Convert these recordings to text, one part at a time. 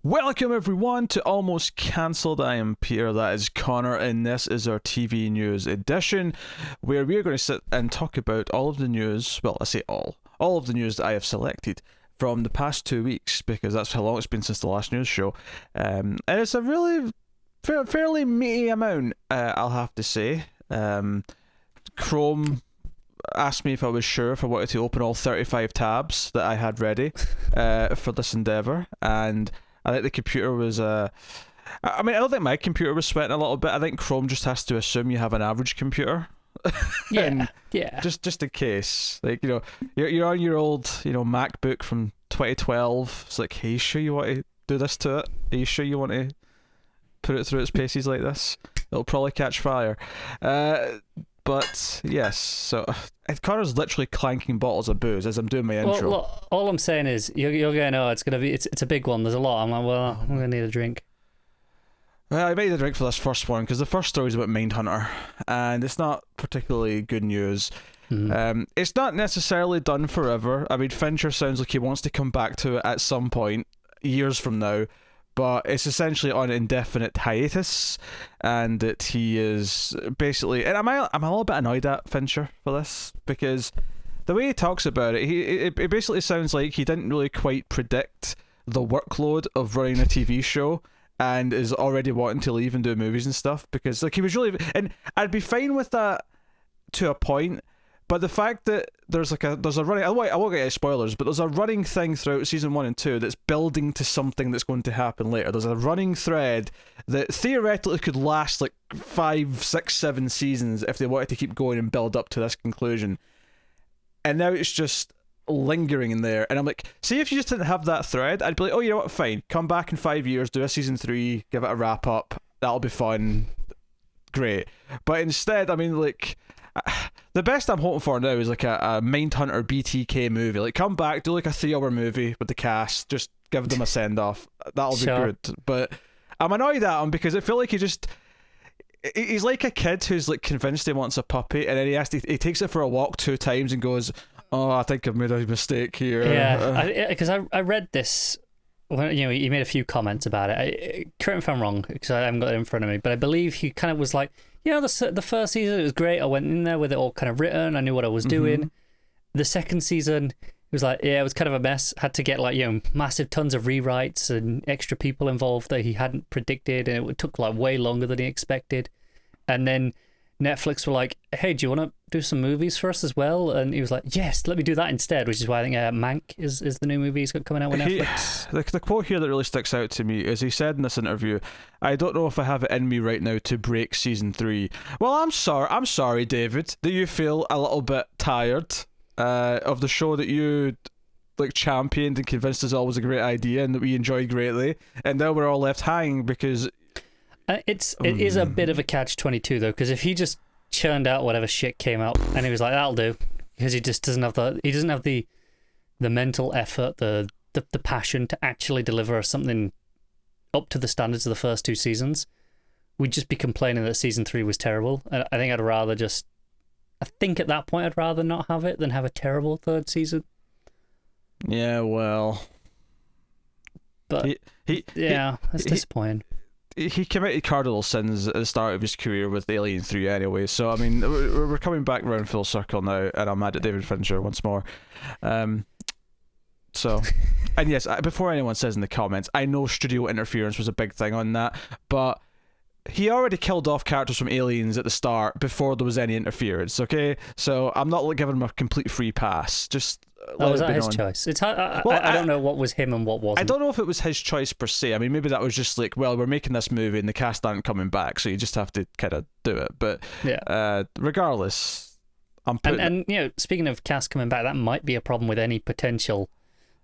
Welcome everyone to Almost Cancelled. I am Peter, that is Connor, and this is our TV news edition, where we are going to sit and talk about all of the news, well, I say all of the news that I have selected from the past 2 weeks, because that's how long it's been since the last news show, and it's a really fairly meaty amount, I'll have to say. Chrome asked me if I was sure if I wanted to open all 35 tabs that I had ready for this endeavour, and I think the computer was I don't think my computer was sweating a little bit. I think Chrome just has to assume you have an average computer. Yeah. Just in case. Like, you're on your old, MacBook from 2012. It's like, hey, you sure you want to do this to it? Are you sure you want to put it through its paces like this? It'll probably catch fire. But yes, so Connor's literally clanking bottles of booze as I'm doing my intro. Well, look, all I'm saying is you're going, oh, it's a big one. There's a lot. I'm like, well, I'm gonna need a drink. Well, I made a drink for this first one because the first story is about Mindhunter, and it's not particularly good news. It's not necessarily done forever. I mean, Fincher sounds like he wants to come back to it at some point, years from now, but it's essentially on indefinite hiatus, and that he is basically... And I'm a little bit annoyed at Fincher for this, because the way he talks about it, it basically sounds like he didn't really quite predict the workload of running a TV show, and is already wanting to leave and do movies and stuff, because he was really... And I'd be fine with that to a point, but the fact that there's a running... I won't get any spoilers, but there's a running thing throughout season 1 and 2 that's building to something that's going to happen later. There's a running thread that theoretically could last 5, 6, 7 seasons if they wanted to keep going and build up to this conclusion. And now it's just lingering in there. And I'm like, see, if you just didn't have that thread, I'd be like, oh, you know what, fine. Come back in 5 years, do a season 3, give it a wrap up. That'll be fun. Great. But instead, I mean, the best I'm hoping for now is a Mindhunter BTK movie. Come back, do a 3-hour movie with the cast, just give them a send off. That'll be good. But I'm annoyed at him because I feel like he's like a kid who's convinced he wants a puppy, and then he takes it for a walk 2 times and goes, oh, I think I've made a mistake here. Yeah, because I read this when he made a few comments about it. Correct me if I'm wrong, because I haven't got it in front of me, but I believe he kind of was like, the first season, it was great. I went in there with it all kind of written. I knew what I was doing. The second season, it was it was kind of a mess. Had to get massive tons of rewrites and extra people involved that he hadn't predicted, and it took way longer than he expected. And then Netflix were like, hey, do you want to do some movies for us as well? And he was like, yes, let me do that instead, which is why I think Mank is the new movie he's got coming out with Netflix. The quote here that really sticks out to me is he said in this interview, I don't know if I have it in me right now to break season 3. Well, I'm sorry, David, that you feel a little bit tired of the show that you championed and convinced us all was a great idea and that we enjoyed greatly, and now we're all left hanging because... It is a bit of a catch-22 though, because if he just churned out whatever shit came out and he was like, that'll do, because he just doesn't have the mental effort, the passion to actually deliver something up to the standards of the first 2 seasons, we'd just be complaining that season 3 was terrible. And I think at that point I'd rather not have it than have a terrible 3rd season. Yeah, well, but that's disappointing. He committed cardinal sins at the start of his career with Alien 3 anyway, so I mean, we're coming back around full circle now, and I'm mad at David Fincher once more. So, and yes, before anyone says in the comments, I know studio interference was a big thing on that, but he already killed off characters from Aliens at the start before there was any interference, okay? So I'm not giving him a complete free pass, just... was that his choice? I don't know what was him and what wasn't. I don't know if it was his choice per se. I mean, maybe that was just well, we're making this movie and the cast aren't coming back, so you just have to kind of do it. But regardless, I'm putting... And speaking of cast coming back, that might be a problem with any potential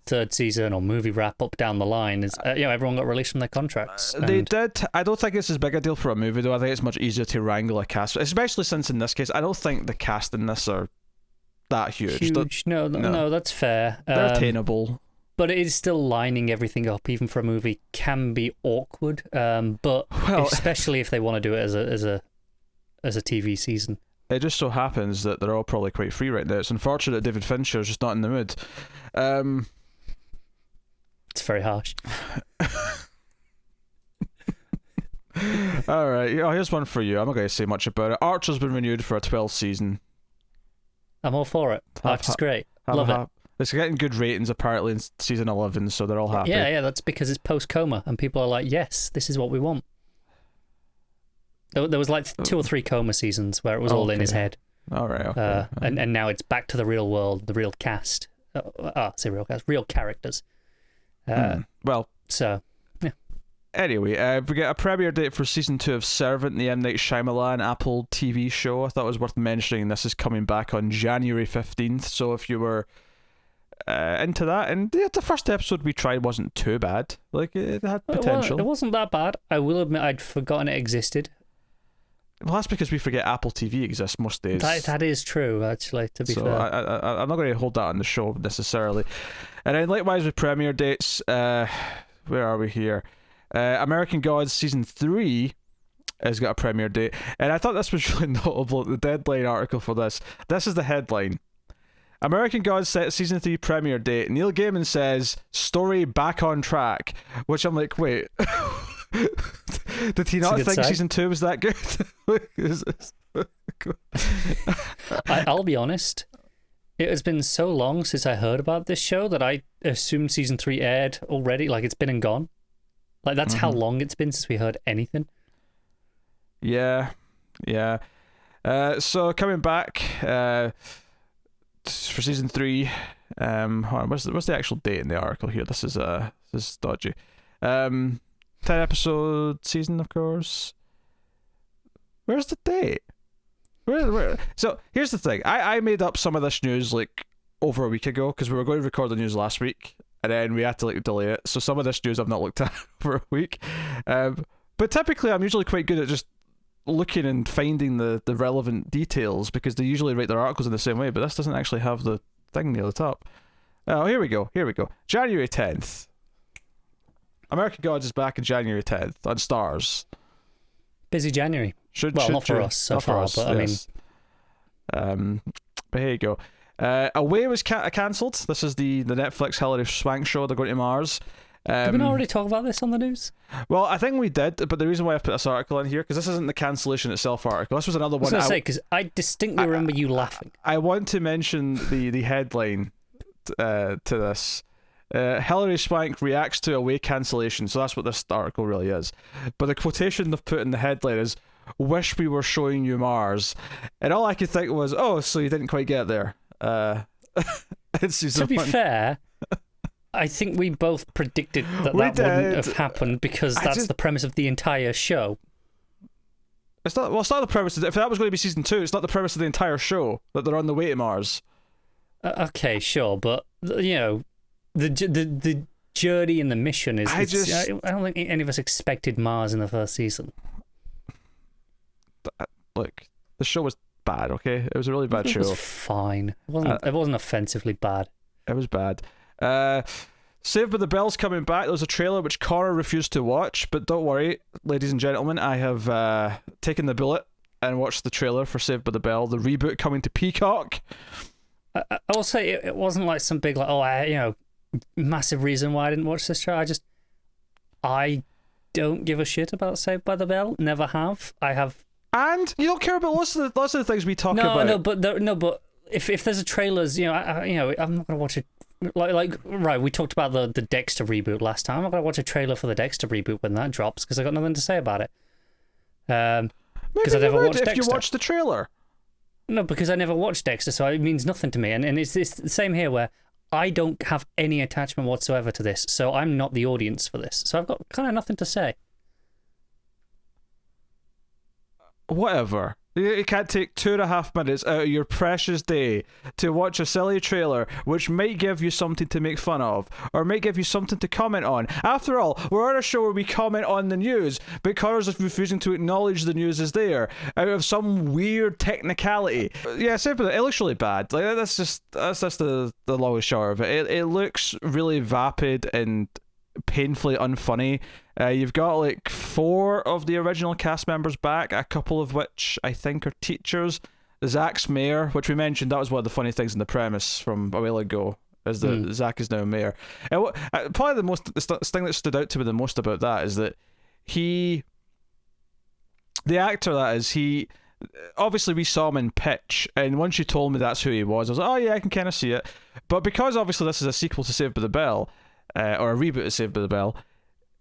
3rd season or movie wrap-up down the line. Is everyone got released from their contracts. They did. I don't think it's as big a deal for a movie, though. I think it's much easier to wrangle a cast, especially since in this case, I don't think the cast in this are that huge. No, that's fair. They're attainable. But it is still lining everything up, even for a movie, can be awkward. But especially if they want to do it as a TV season. It just so happens that they're all probably quite free right now. It's unfortunate David Fincher's just not in the mood. It's very harsh. All right. Yeah, here's one for you. I'm not going to say much about it. Archer's been renewed for a 12th season. I'm all for it. Archer's great. Love it. It's getting good ratings apparently in season 11, so they're all happy. Yeah, that's because it's post-coma, and people are like, yes, this is what we want. There was like 2 or 3 coma seasons where it was all in his head. All right, okay. And now it's back to the real world, the real cast. Real characters. Well, so, yeah. Anyway, we get a premiere date for season 2 of Servant, the M. Night Shyamalan Apple TV show. I thought it was worth mentioning this is coming back on January 15th, so if you were into that, and the first episode we tried wasn't too bad. Like, it had potential. It wasn't that bad. I will admit I'd forgotten it existed. Well, that's because we forget Apple TV exists most days. That is true, actually, to be fair. I'm not going to hold that on the show necessarily. And then likewise with premiere dates, where are we here? American Gods Season 3 has got a premiere date. And I thought this was really notable, the Deadline article for this. This is the headline. American Gods set Season 3 premiere date. Neil Gaiman says, story back on track. Which I'm like, wait... Did he not think season 2 was that good? I'll be honest. It has been so long since I heard about this show that I assumed season 3 aired already. Like, it's been and gone. Like, that's how long it's been since we heard anything. Yeah. So coming back for season 3. What's the actual date in the article here? This is dodgy. 10 episode season, of course. Where's the date? Where? So here's the thing. I made up some of this news like over a week ago because we were going to record the news last week and then we had to like delay it. So some of this news I've not looked at for a week. But typically I'm usually quite good at just looking and finding the relevant details because they usually write their articles in the same way. But this doesn't actually have the thing near the top. Oh, here we go. January 10th. American Gods is back on January 10th on Stars. Busy January. Not for us so far, but yes. I mean... but here you go. Away was cancelled. This is the Netflix Hilary Swank show. They're going to Mars. Did we not already talk about this on the news? Well, I think we did, but the reason why I put this article in here, because this isn't the cancellation itself article. This was another one. I was going to say, because I distinctly remember you laughing. I want to mention the headline to this. Hilary Swank reacts to away cancellation, so that's what this article really is. But the quotation they've put in the headline is, "Wish we were showing you Mars," and all I could think was, "Oh, so you didn't quite get there." To be fair, I think we both predicted that wouldn't have happened because that's the premise of the entire show. It's not the premise. If that was going to be season 2, it's not the premise of the entire show that they're on the way to Mars. Okay, sure, but you know. The journey and the mission is... I don't think any of us expected Mars in the first season. Look, the show was bad, okay? It was a really bad show. It was fine. It wasn't offensively bad. It was bad. Saved by the Bell's coming back. There was a trailer which Connor refused to watch, but don't worry, ladies and gentlemen, I have taken the bullet and watched the trailer for Saved by the Bell, the reboot coming to Peacock. I will say it wasn't like some big, massive reason why I didn't watch this show. I don't give a shit about Saved by the Bell. Never have. I have. And you don't care about lots of the things we talk about. No, but if there's a trailers, I'm not gonna watch it. Right, we talked about the Dexter reboot last time. I'm not gonna watch a trailer for the Dexter reboot when that drops because I got nothing to say about it. Because I never watched Dexter. If you watched the trailer. No, because I never watched Dexter, so it means nothing to me. And it's the same here where I don't have any attachment whatsoever to this, so I'm not the audience for this. So I've got kind of nothing to say. Whatever. You can't take 2.5 minutes out of your precious day to watch a silly trailer which might give you something to make fun of or might give you something to comment on. After all, we're on a show where we comment on the news, but Connor's refusing to acknowledge the news is there out of some weird technicality. Yeah, it looks really bad. Like that's just the longest short of it. It looks really vapid and painfully unfunny. You've got like 4 of the original cast members back, a couple of which I think are teachers. Zach's mayor, which we mentioned, that was one of the funny things in the premise from a while ago, is that Zach is now mayor. And probably the thing that stood out to me the most about that is that he The actor, that is, he... Obviously, we saw him in Pitch, and once you told me that's who he was, I was like, oh yeah, I can kind of see it. But because obviously this is a sequel to Saved by the Bell, or a reboot of Saved by the Bell,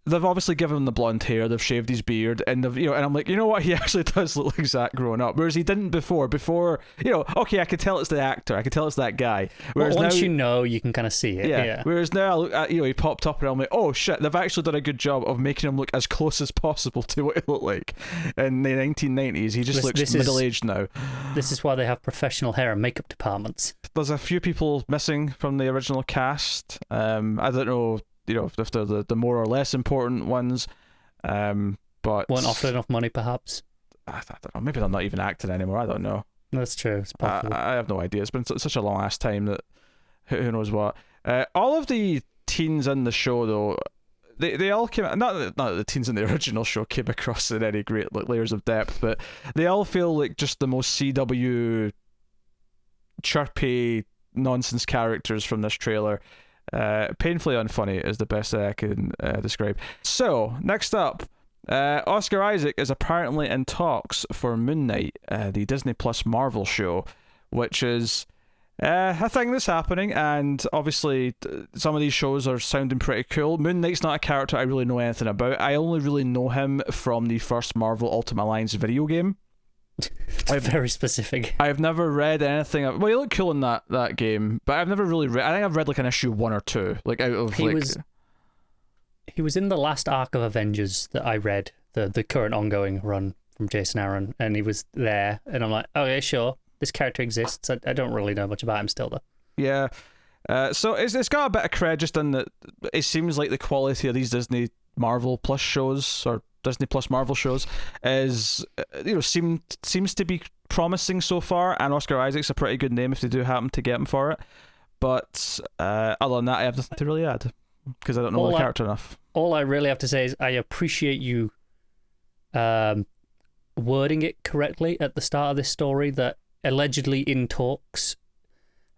they've obviously given him the blonde hair, they've shaved his beard, and they've, and I'm like, you know what, he actually does look like Zach growing up, whereas he didn't before, okay, I could tell it's the actor, I could tell it's that guy. Whereas once now, you can kind of see it. Yeah. Whereas now I look at, he popped up and I'm like, oh shit, they've actually done a good job of making him look as close as possible to what he looked like in the 1990s. He just looks middle-aged now. This is why they have professional hair and makeup departments. There's a few people missing from the original cast. I don't know, if they're the more or less important ones, but weren't offered enough money, perhaps. I don't know. Maybe they're not even acting anymore. I don't know. That's true. It's possible. I have no idea. It's been such a long ass time that who knows what. All of the teens in the show, though, they all came. Not that the teens in the original show came across in any great layers of depth, but they all feel like just the most CW chirpy nonsense characters from this trailer. Painfully unfunny is the best that I can describe. So, next up, Oscar Isaac is apparently in talks for Moon Knight, the Disney Plus Marvel show, which is a thing that's happening, and obviously some of these shows are sounding pretty cool. Moon Knight's not a character I really know anything about. I only really know him from the first Marvel Ultimate Alliance video game. Very specific. I've never read anything. Well, he looked cool in that game, but I've never really read. I think I've read like an issue 1 or 2, like out of He was in the last arc of Avengers that I read, the current ongoing run from Jason Aaron, and he was there, and I'm like, okay, sure, this character exists. I don't really know much about him still, though. Yeah. So it's got a bit of cred just in that it seems like the quality of these Disney Marvel Plus shows, or Disney Plus Marvel shows, is seems to be promising so far, and Oscar Isaac's a pretty good name if they do happen to get him for it. But other than that, I have nothing to really add because I don't know the character enough. All I really have to say is I appreciate you wording it correctly at the start of this story, that allegedly in talks,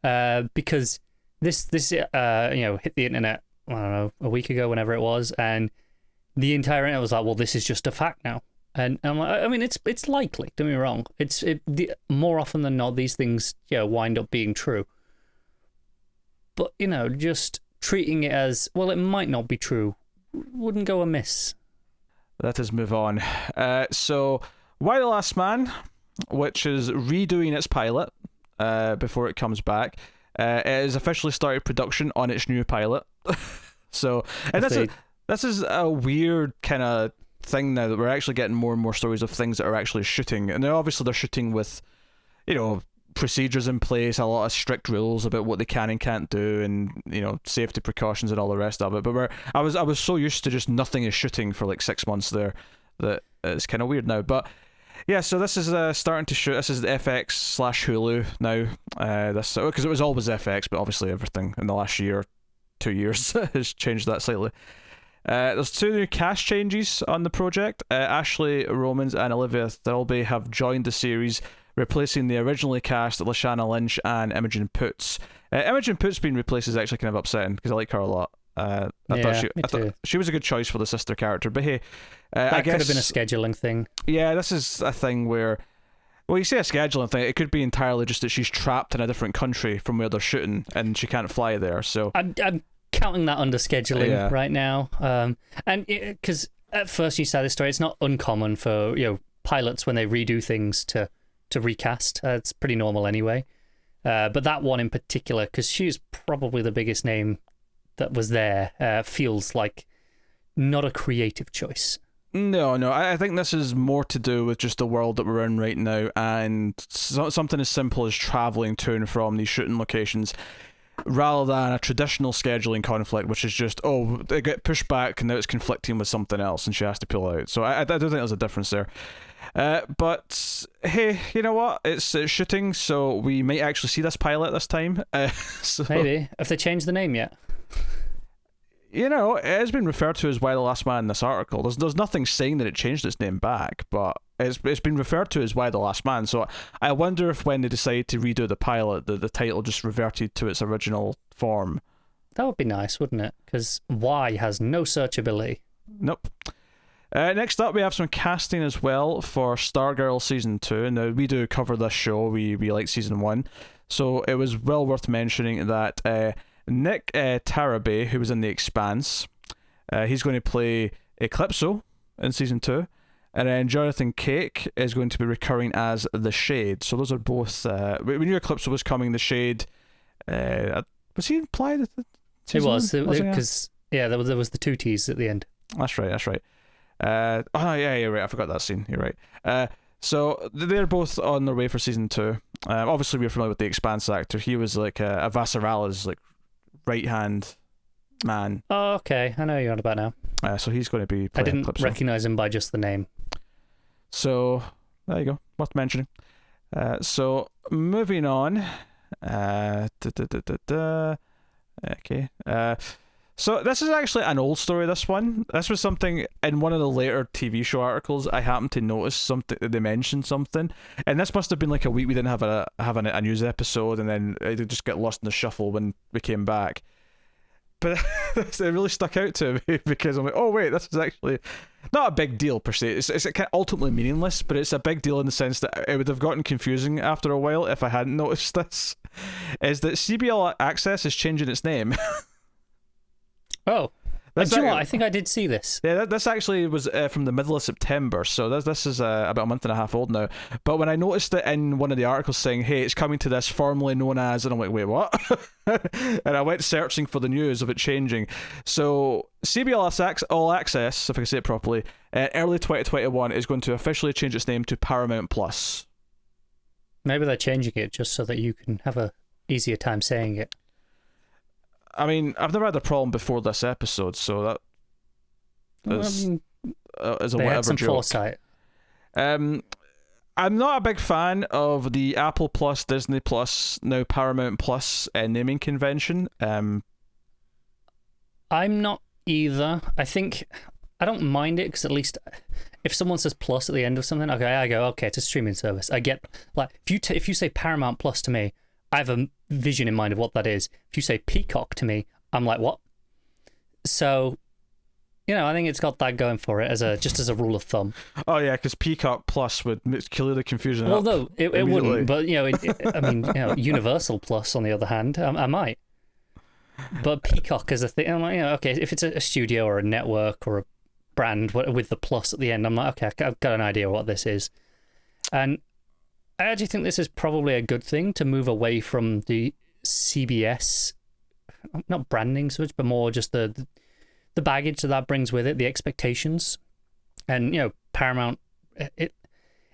because this hit the internet, I don't know, a week ago, whenever it was, and the entire internet was like, well, this is just a fact now. And I'm like, I mean, it's likely, don't get me wrong. More often than not, these things wind up being true. But, just treating it as, well, it might not be true, wouldn't go amiss. Let us move on. So, Why the Last Man, which is redoing its pilot before it comes back, it has officially started production on its new pilot. So, and this is a weird kind of thing now that we're actually getting more and more stories of things that are actually shooting, and they're shooting with, procedures in place, a lot of strict rules about what they can and can't do, and safety precautions and all the rest of it. But I was so used to just nothing is shooting for like 6 months there that it's kind of weird now. But yeah, so this is starting to shoot. This is the FX/Hulu now. Because it was always FX, but obviously everything in the last year, 2 years has changed that slightly. There's 2 new cast changes on the project. Ashley Romans and Olivia Thirlby have joined the series, replacing the originally cast Lashana Lynch and Imogen Poots. Imogen Poots being replaced is actually kind of upsetting because I like her a lot. I thought she was a good choice for the sister character, but hey, I guess could have been a scheduling thing. Yeah, this is a thing where, well, you say a scheduling thing, it could be entirely just that she's trapped in a different country from where they're shooting and she can't fly there. So I'm counting that under scheduling right now, and because at first you said this story, it's not uncommon for pilots when they redo things to recast. It's pretty normal anyway. But that one in particular, because she's probably the biggest name that was there, feels like not a creative choice. No, I think this is more to do with just the world that we're in right now, and something as simple as traveling to and from these shooting locations, rather than a traditional scheduling conflict, which is just, they get pushed back and now it's conflicting with something else and she has to pull out. So I do think there's a difference there. But hey, you know what? It's shooting, so we might actually see this pilot this time. Maybe. Have they changed the name yet? It has been referred to as Why the Last Man in this article. There's nothing saying that it changed its name back, but it's been referred to as Why the Last Man. So I wonder if when they decided to redo the pilot, the title just reverted to its original form. That would be nice, wouldn't it? Because Y has no searchability. Nope. Next up, we have some casting as well for Stargirl Season 2. Now, we do cover this show. We like Season 1. So it was well worth mentioning that Nick Tarabay, who was in The Expanse, he's going to play Eclipso in Season 2. And then Jonathan Cake is going to be recurring as The Shade. So those are both... we knew Eclipso was coming. The Shade... was he implied? It was. Because, there was the two T's at the end. That's right. Oh yeah, you're right. I forgot that scene. You're right. So they're both on their way for Season 2. Obviously, we're familiar with the Expanse actor. He was like a Vasarala's like right hand man. Oh, okay. I know who you're on about now. So he's going to be. I didn't recognize him by just the name. So there you go. Worth mentioning. So moving on. Okay. So this is actually an old story, this one. This was something in one of the later TV show articles. I happened to notice something, they mentioned something. And this must have been like a week we didn't have a news episode, and then it just get lost in the shuffle when we came back. But it really stuck out to me because I'm like, oh wait, this is actually not a big deal per se. It's kind of ultimately meaningless, but it's a big deal in the sense that it would have gotten confusing after a while if I hadn't noticed this. Is that CBL Access is changing its name. Oh, do you know what? I think I did see this. Yeah, this actually was from the middle of September, so this is about a month and a half old now. But when I noticed it in one of the articles saying, hey, it's coming to this formerly known as, and I'm like, wait, what? And I went searching for the news of it changing. So CBL All Access, if I can say it properly, early 2021 is going to officially change its name to Paramount Plus. Maybe they're changing it just so that you can have a easier time saying it. I mean, I've never had a problem before this episode, so that is a whatever some joke. Foresight. I'm not a big fan of the Apple Plus, Disney Plus, now Paramount Plus naming convention. I'm not either. I think I don't mind it because at least if someone says Plus at the end of something, okay, I go, okay, it's a streaming service. I get like if you say Paramount Plus to me, I have a vision in mind of what that is. If you say Peacock to me, I'm like, what? So, I think it's got that going for it just as a rule of thumb. Oh yeah, because Peacock Plus would clear the confusion. Although it wouldn't, but I mean, Universal Plus on the other hand, I might. But Peacock is a thing. I'm like, okay, if it's a studio or a network or a brand with the plus at the end, I'm like, okay, I've got an idea what this is, and I actually think this is probably a good thing to move away from the CBS, not branding so much, but more just the baggage that brings with it, the expectations. And, Paramount, it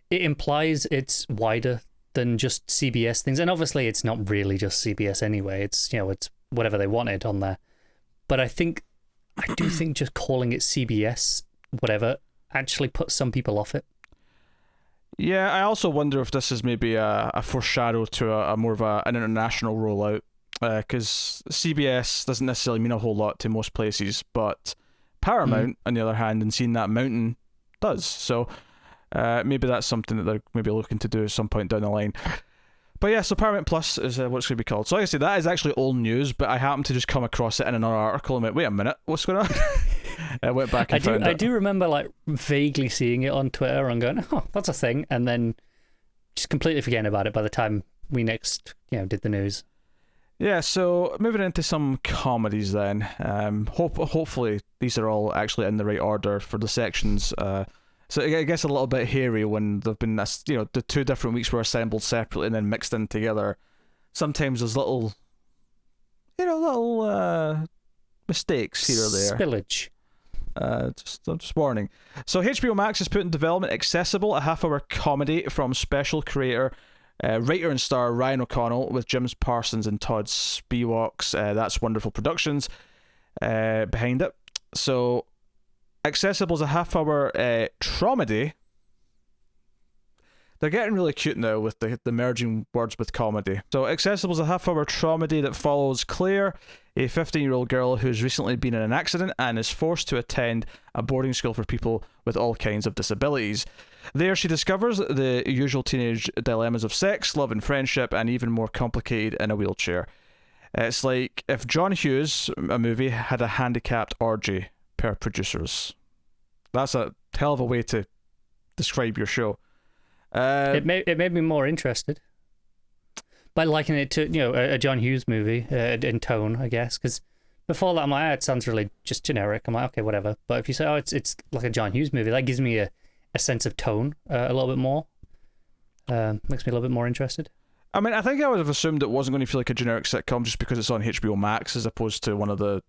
implies it's wider than just CBS things. And obviously it's not really just CBS anyway. It's, it's whatever they wanted on there. But I do think just calling it CBS, whatever, actually puts some people off it. Yeah, I also wonder if this is maybe a foreshadow to a more of an international rollout, because CBS doesn't necessarily mean a whole lot to most places, but Paramount, on the other hand, and seeing that mountain does. So maybe that's something that they're maybe looking to do at some point down the line. But yeah, so Paramount Plus is what it's going to be called. So like I say, that is actually old news, but I happened to just come across it in another article and went, wait a minute, what's going on? I went back and found it. I do remember like vaguely seeing it on Twitter and going, oh, that's a thing, and then just completely forgetting about it by the time we next did the news. Yeah, so moving into some comedies then. Hopefully these are all actually in the right order for the sections. So I guess a little bit hairy when they've been the 2 different weeks were assembled separately and then mixed in together. Sometimes there's little mistakes here or there. Spillage. Just warning. So HBO Max has put in development Accessible, a half-hour comedy from special creator, writer and star Ryan O'Connell with Jim Parsons and Todd Spiewaks. That's Wonderful Productions behind it. So Accessible is a half-hour traumedy. They're getting really cute now with the merging words with comedy. So Accessible is a half-hour traumedy that follows Claire, a 15-year-old girl who's recently been in an accident and is forced to attend a boarding school for people with all kinds of disabilities. There she discovers the usual teenage dilemmas of sex, love and friendship, and even more complicated in a wheelchair. It's like if John Hughes, a movie, had a handicapped orgy per producers. That's hell of a way to describe your show. It made me more interested by liking it to a John Hughes movie in tone, I guess. Because before that, I'm like, it sounds really just generic. I'm like, okay, whatever. But if you say, it's like a John Hughes movie, that gives me a sense of tone a little bit more. Makes me a little bit more interested. I mean, I think I would have assumed it wasn't going to feel like a generic sitcom just because it's on HBO Max as opposed to one of the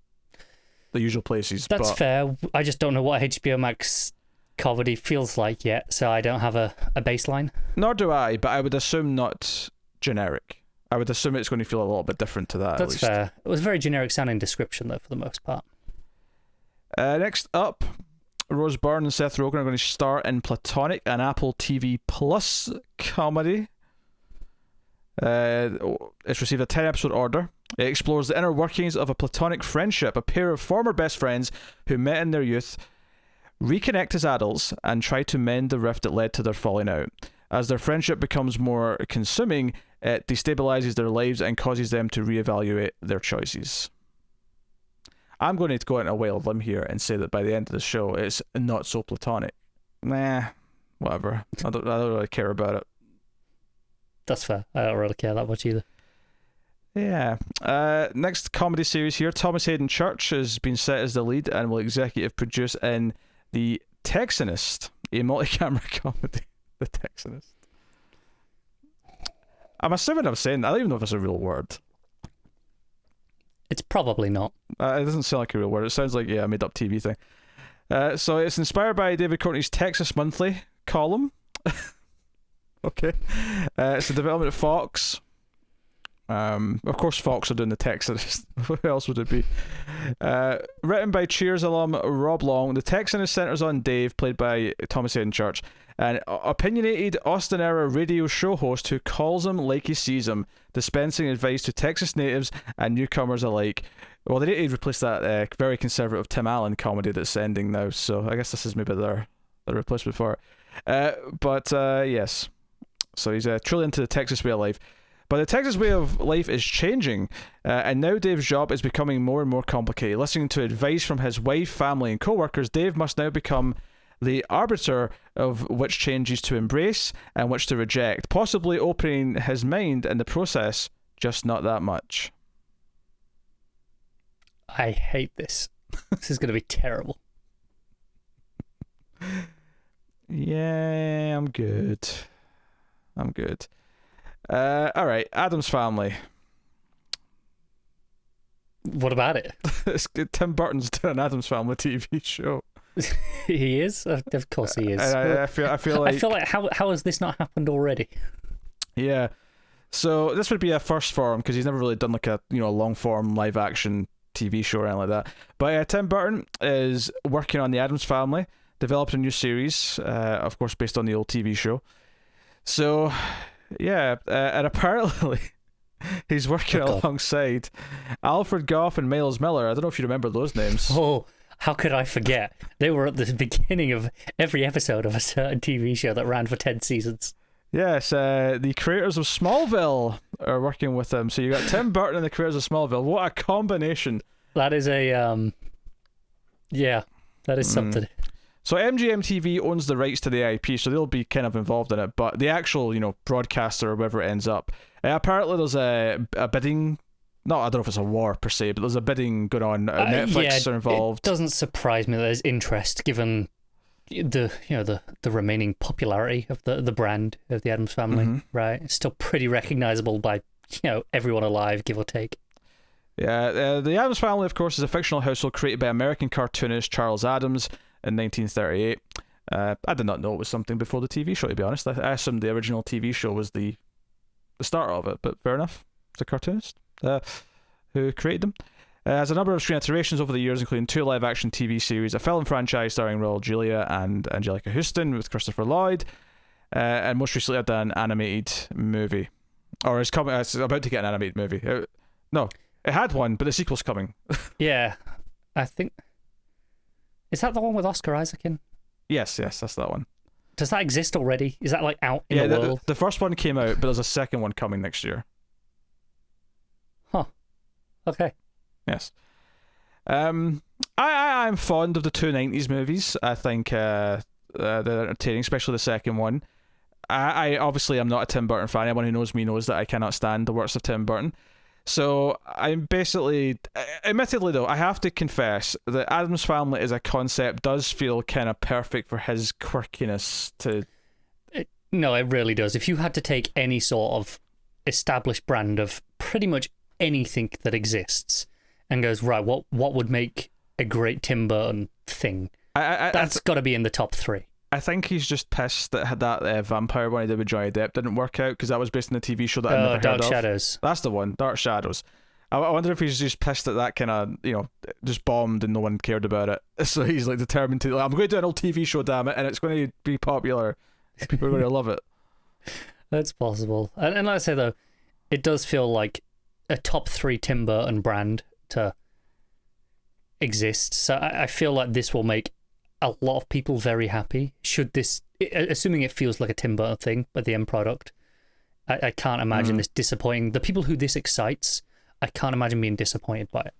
usual places. That's fair. I just don't know what HBO Max comedy feels like yet, so I don't have a baseline. Nor do I, but I would assume not generic. I would assume it's going to feel a little bit different to that. That's fair. It was a very generic sounding description, though, for the most part. Next up, Rose Byrne and Seth Rogen are going to star in Platonic, an Apple TV Plus comedy. It's received a 10-episode order. It explores the inner workings of a platonic friendship. A pair of former best friends who met in their youth reconnect as adults and try to mend the rift that led to their falling out. As their friendship becomes more consuming, it destabilizes their lives and causes them to reevaluate their choices. I'm going to go on a wild limb here and say that by the end of the show, it's not so platonic. Nah, whatever. I don't really care about it. That's fair. I don't really care that much either. Yeah. Next comedy series here, Thomas Hayden Church has been set as the lead and will executive produce in The Texanist, a multi-camera comedy. The Texanist. I'm assuming I'm saying that. I don't even know if it's a real word. It's probably not. It doesn't sound like a real word. It sounds like, a made-up TV thing. So it's inspired by David Courtney's Texas Monthly column. Okay. It's a development of Fox. Of course Fox are doing The Texanist. Who else would it be? Written by Cheers alum Rob Long, The Texanist centers on Dave, played by Thomas Hayden Church, an opinionated Austin-era radio show host who calls him like he sees him, dispensing advice to Texas natives and newcomers alike. Well, they need to replace that very conservative Tim Allen comedy that's ending now, so I guess this is maybe their replacement for it. But yes. So he's truly into the Texas way of life. But the Texas way of life is changing, and now Dave's job is becoming more and more complicated. Listening to advice from his wife, family, and co-workers, Dave must now become the arbiter of which changes to embrace and which to reject, possibly opening his mind in the process, just not that much. I hate this. This is going to be terrible. Yeah, I'm good. Alright, Addams Family. What about it? Tim Burton's doing an Addams Family TV show. He is? Of course he is. I feel like how has this not happened already? Yeah. So this would be a first for him because he's never really done like a long form live action TV show or anything like that. But Tim Burton is working on the Addams Family, developing a new series, of course based on the old TV show. So yeah, and apparently he's working alongside Alfred Gough and Miles Miller. I don't know if you remember those names. Oh, how could I forget? They were at the beginning of every episode of a certain TV show that ran for 10 seasons. Yes, the creators of Smallville are working with him. So you got Tim Burton and the creators of Smallville. What a combination. That is that is something. So MGM-TV owns the rights to the IP, so they'll be kind of involved in it. But the actual, broadcaster or wherever it ends up, apparently there's a bidding. No, I don't know if it's a war per se, but there's a bidding going on. Netflix are involved. It doesn't surprise me that there's interest given the remaining popularity of the brand of the Addams Family. Right, it's still pretty recognizable by everyone alive, give or take. Yeah, the Addams Family, of course, is a fictional household created by American cartoonist Charles Addams in 1938. I did not know it was something before the TV show, to be honest. I assumed the original TV show was the start of it, but fair enough. It's a cartoonist who created them. Has a number of screen iterations over the years, including 2 live-action TV series, a film franchise starring Raul Julia and Angelica Houston with Christopher Lloyd, and most recently had an animated movie. Or it's about to get an animated movie. No, it had one, but the sequel's coming. Yeah, I think... Is that the one with Oscar Isaac in? Yes, that's that one. Does that exist already? Is that out in the world? The first one came out, but there's a second one coming next year. Huh. Okay. Yes. I'm fond of the 2 90s movies. I think they're entertaining, especially the second one. I obviously am not a Tim Burton fan. Anyone who knows me knows that I cannot stand the works of Tim Burton. So I'm basically, admittedly though, I have to confess that Addams Family as a concept does feel kind of perfect for his quirkiness to... No, it really does. If you had to take any sort of established brand of pretty much anything that exists and goes, right, what would make a great Tim Burton thing? That's got to be in the top 3. I think he's just pissed that vampire one he did with Johnny Depp didn't work out, because that was based on a TV show that I never heard Dark of. Shadows. That's the one, Dark Shadows. I wonder if he's just pissed that kind of, just bombed and no one cared about it. So he's like determined to, I'm going to do an old TV show, damn it, and it's going to be popular. People are going to love it. That's possible. And like I say, though, it does feel like a top 3 Tim Burton brand to exist. So I feel like this will make a lot of people very happy. Assuming it feels like a Tim Burton thing, but the end product, I can't imagine this disappointing. The people who this excites, I can't imagine being disappointed by it.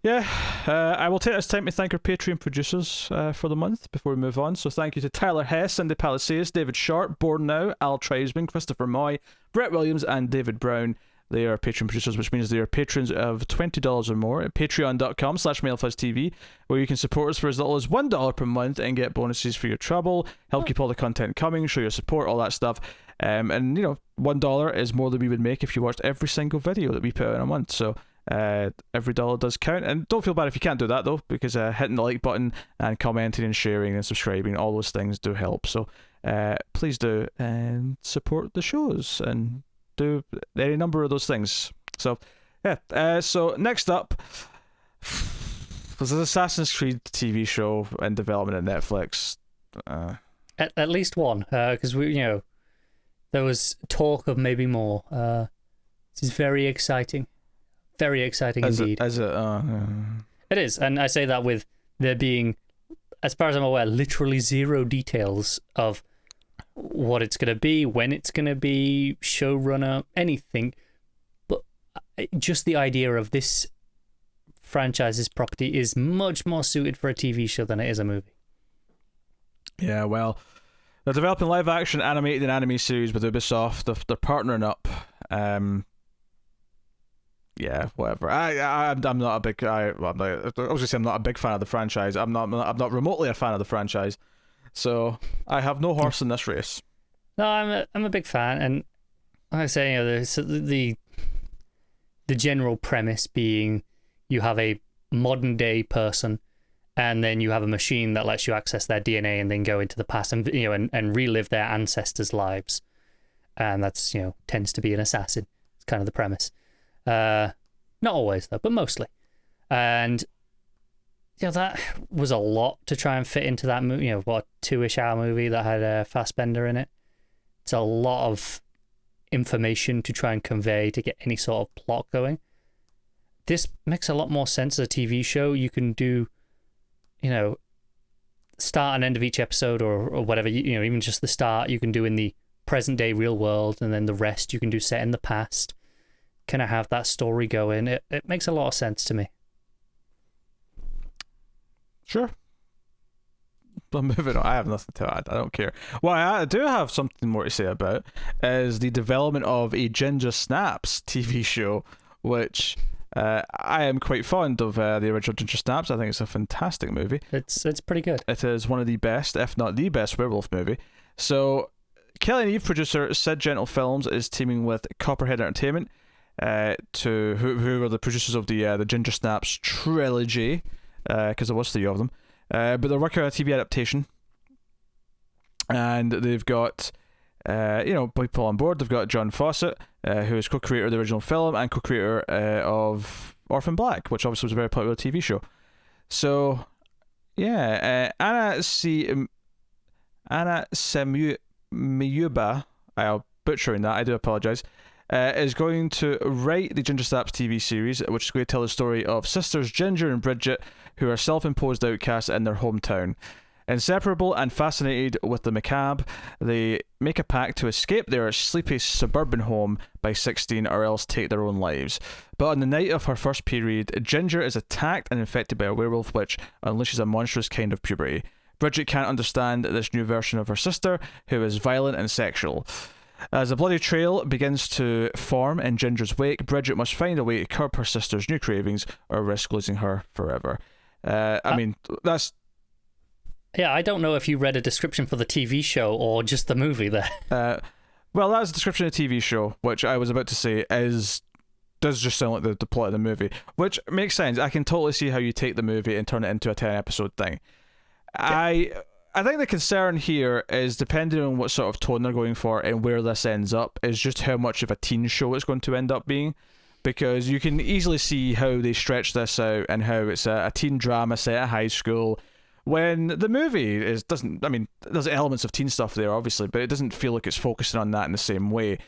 Yeah, I will take this time to thank our Patreon producers for the month before we move on. So thank you to Tyler Hess, Cindy Palacios, David Sharp, Born Now, Al Tribesman, Christopher Moy, Brett Williams, and David Brown. They are Patreon producers, which means they are patrons of $20 or more at patreon.com/MailFuzzTV, where you can support us for as little as $1 per month and get bonuses for your trouble, help keep all the content coming, show your support, all that stuff. And, $1 is more than we would make if you watched every single video that we put out in a month. So every dollar does count. And don't feel bad if you can't do that, though, because hitting the like button and commenting and sharing and subscribing, all those things do help. So please do and support the shows and do any number of those things. So yeah, so next up, there's an Assassin's Creed TV show in development at Netflix. At least one, because there was talk of maybe more. This is very exciting indeed. It is, and I say that with there being, as far as I'm aware, literally zero details of what it's going to be, when it's going to be, showrunner, anything. But just the idea of this franchise's property is much more suited for a TV show than it is a movie. Yeah, well, they're developing live-action animated and anime series with Ubisoft. They're partnering up. Yeah, whatever. I'm not a big. I was gonna say I'm not a big fan of the franchise. I'm not remotely a fan of the franchise. So I have no horse in this race. No, I'm a big fan, and like I say, the general premise being you have a modern day person, and then you have a machine that lets you access their DNA and then go into the past and and relive their ancestors' lives, and that's tends to be an assassin. It's kind of the premise. Not always though, but mostly, and. That was a lot to try and fit into that movie. 2-ish hour movie that had Fassbender in it. It's a lot of information to try and convey to get any sort of plot going. This makes a lot more sense as a TV show. You can do, start and end of each episode or whatever. Even just the start you can do in the present day real world, and then the rest you can do set in the past. Kind of have that story going. It makes a lot of sense to me. Sure. But moving on, I have nothing to add. I don't care. What I do have something more to say about is the development of a Gingerstraps TV show, which I am quite fond of the original Gingerstraps. I think it's a fantastic movie. It's pretty good. It is one of the best, if not the best, werewolf movie. So, Kelly and Eve producer Sid Gentle Films is teaming with Copperhead Entertainment, who are the producers of the Gingerstraps trilogy. Because there was 3 of them, but they're working on a TV adaptation, and they've got people on board. They've got John Fawcett, who is co-creator of the original film and co-creator of Orphan Black, which obviously was a very popular TV show. So yeah, Anna Semiyuba, I'm butchering that, I do apologise, is going to write the Gingerstraps TV series, which is going to tell the story of sisters Ginger and Bridget, who are self-imposed outcasts in their hometown. Inseparable and fascinated with the macabre, they make a pact to escape their sleepy suburban home by 16 or else take their own lives. But on the night of her first period, Ginger is attacked and infected by a werewolf which unleashes a monstrous kind of puberty. Bridget can't understand this new version of her sister, who is violent and sexual. As a bloody trail begins to form in Ginger's wake, Bridget must find a way to curb her sister's new cravings or risk losing her forever. I mean, that's... Yeah, I don't know if you read a description for the TV show or just the movie there. Well, that's a description of the TV show, which I was about to say does just sound like the plot of the movie, which makes sense. I can totally see how you take the movie and turn it into a 10-episode thing. Yeah. I think the concern here is, depending on what sort of tone they're going for and where this ends up, is just how much of a teen show it's going to end up being. Because you can easily see how they stretch this out and how it's a teen drama set at high school, when the movie doesn't, I mean, there's elements of teen stuff there, obviously, but it doesn't feel like it's focusing on that in the same way.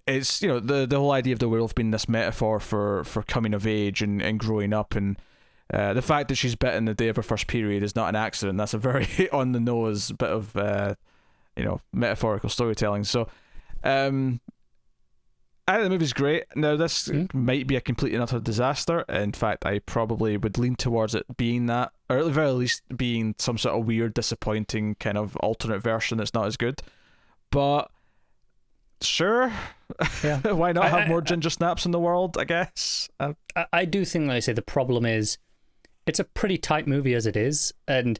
It's, you know, the whole idea of the werewolf being this metaphor for coming of age and growing up, and the fact that she's bitten the day of her first period is not an accident. That's a very on the nose bit of metaphorical storytelling. So I think the movie's great. Now, this might be a complete and utter disaster. In fact, I probably would lean towards it being that, or at the very least being some sort of weird, disappointing kind of alternate version that's not as good. But sure, yeah. Why not have more Ginger Snaps in the world, I guess? I do think, like I say, the problem is it's a pretty tight movie as it is. And,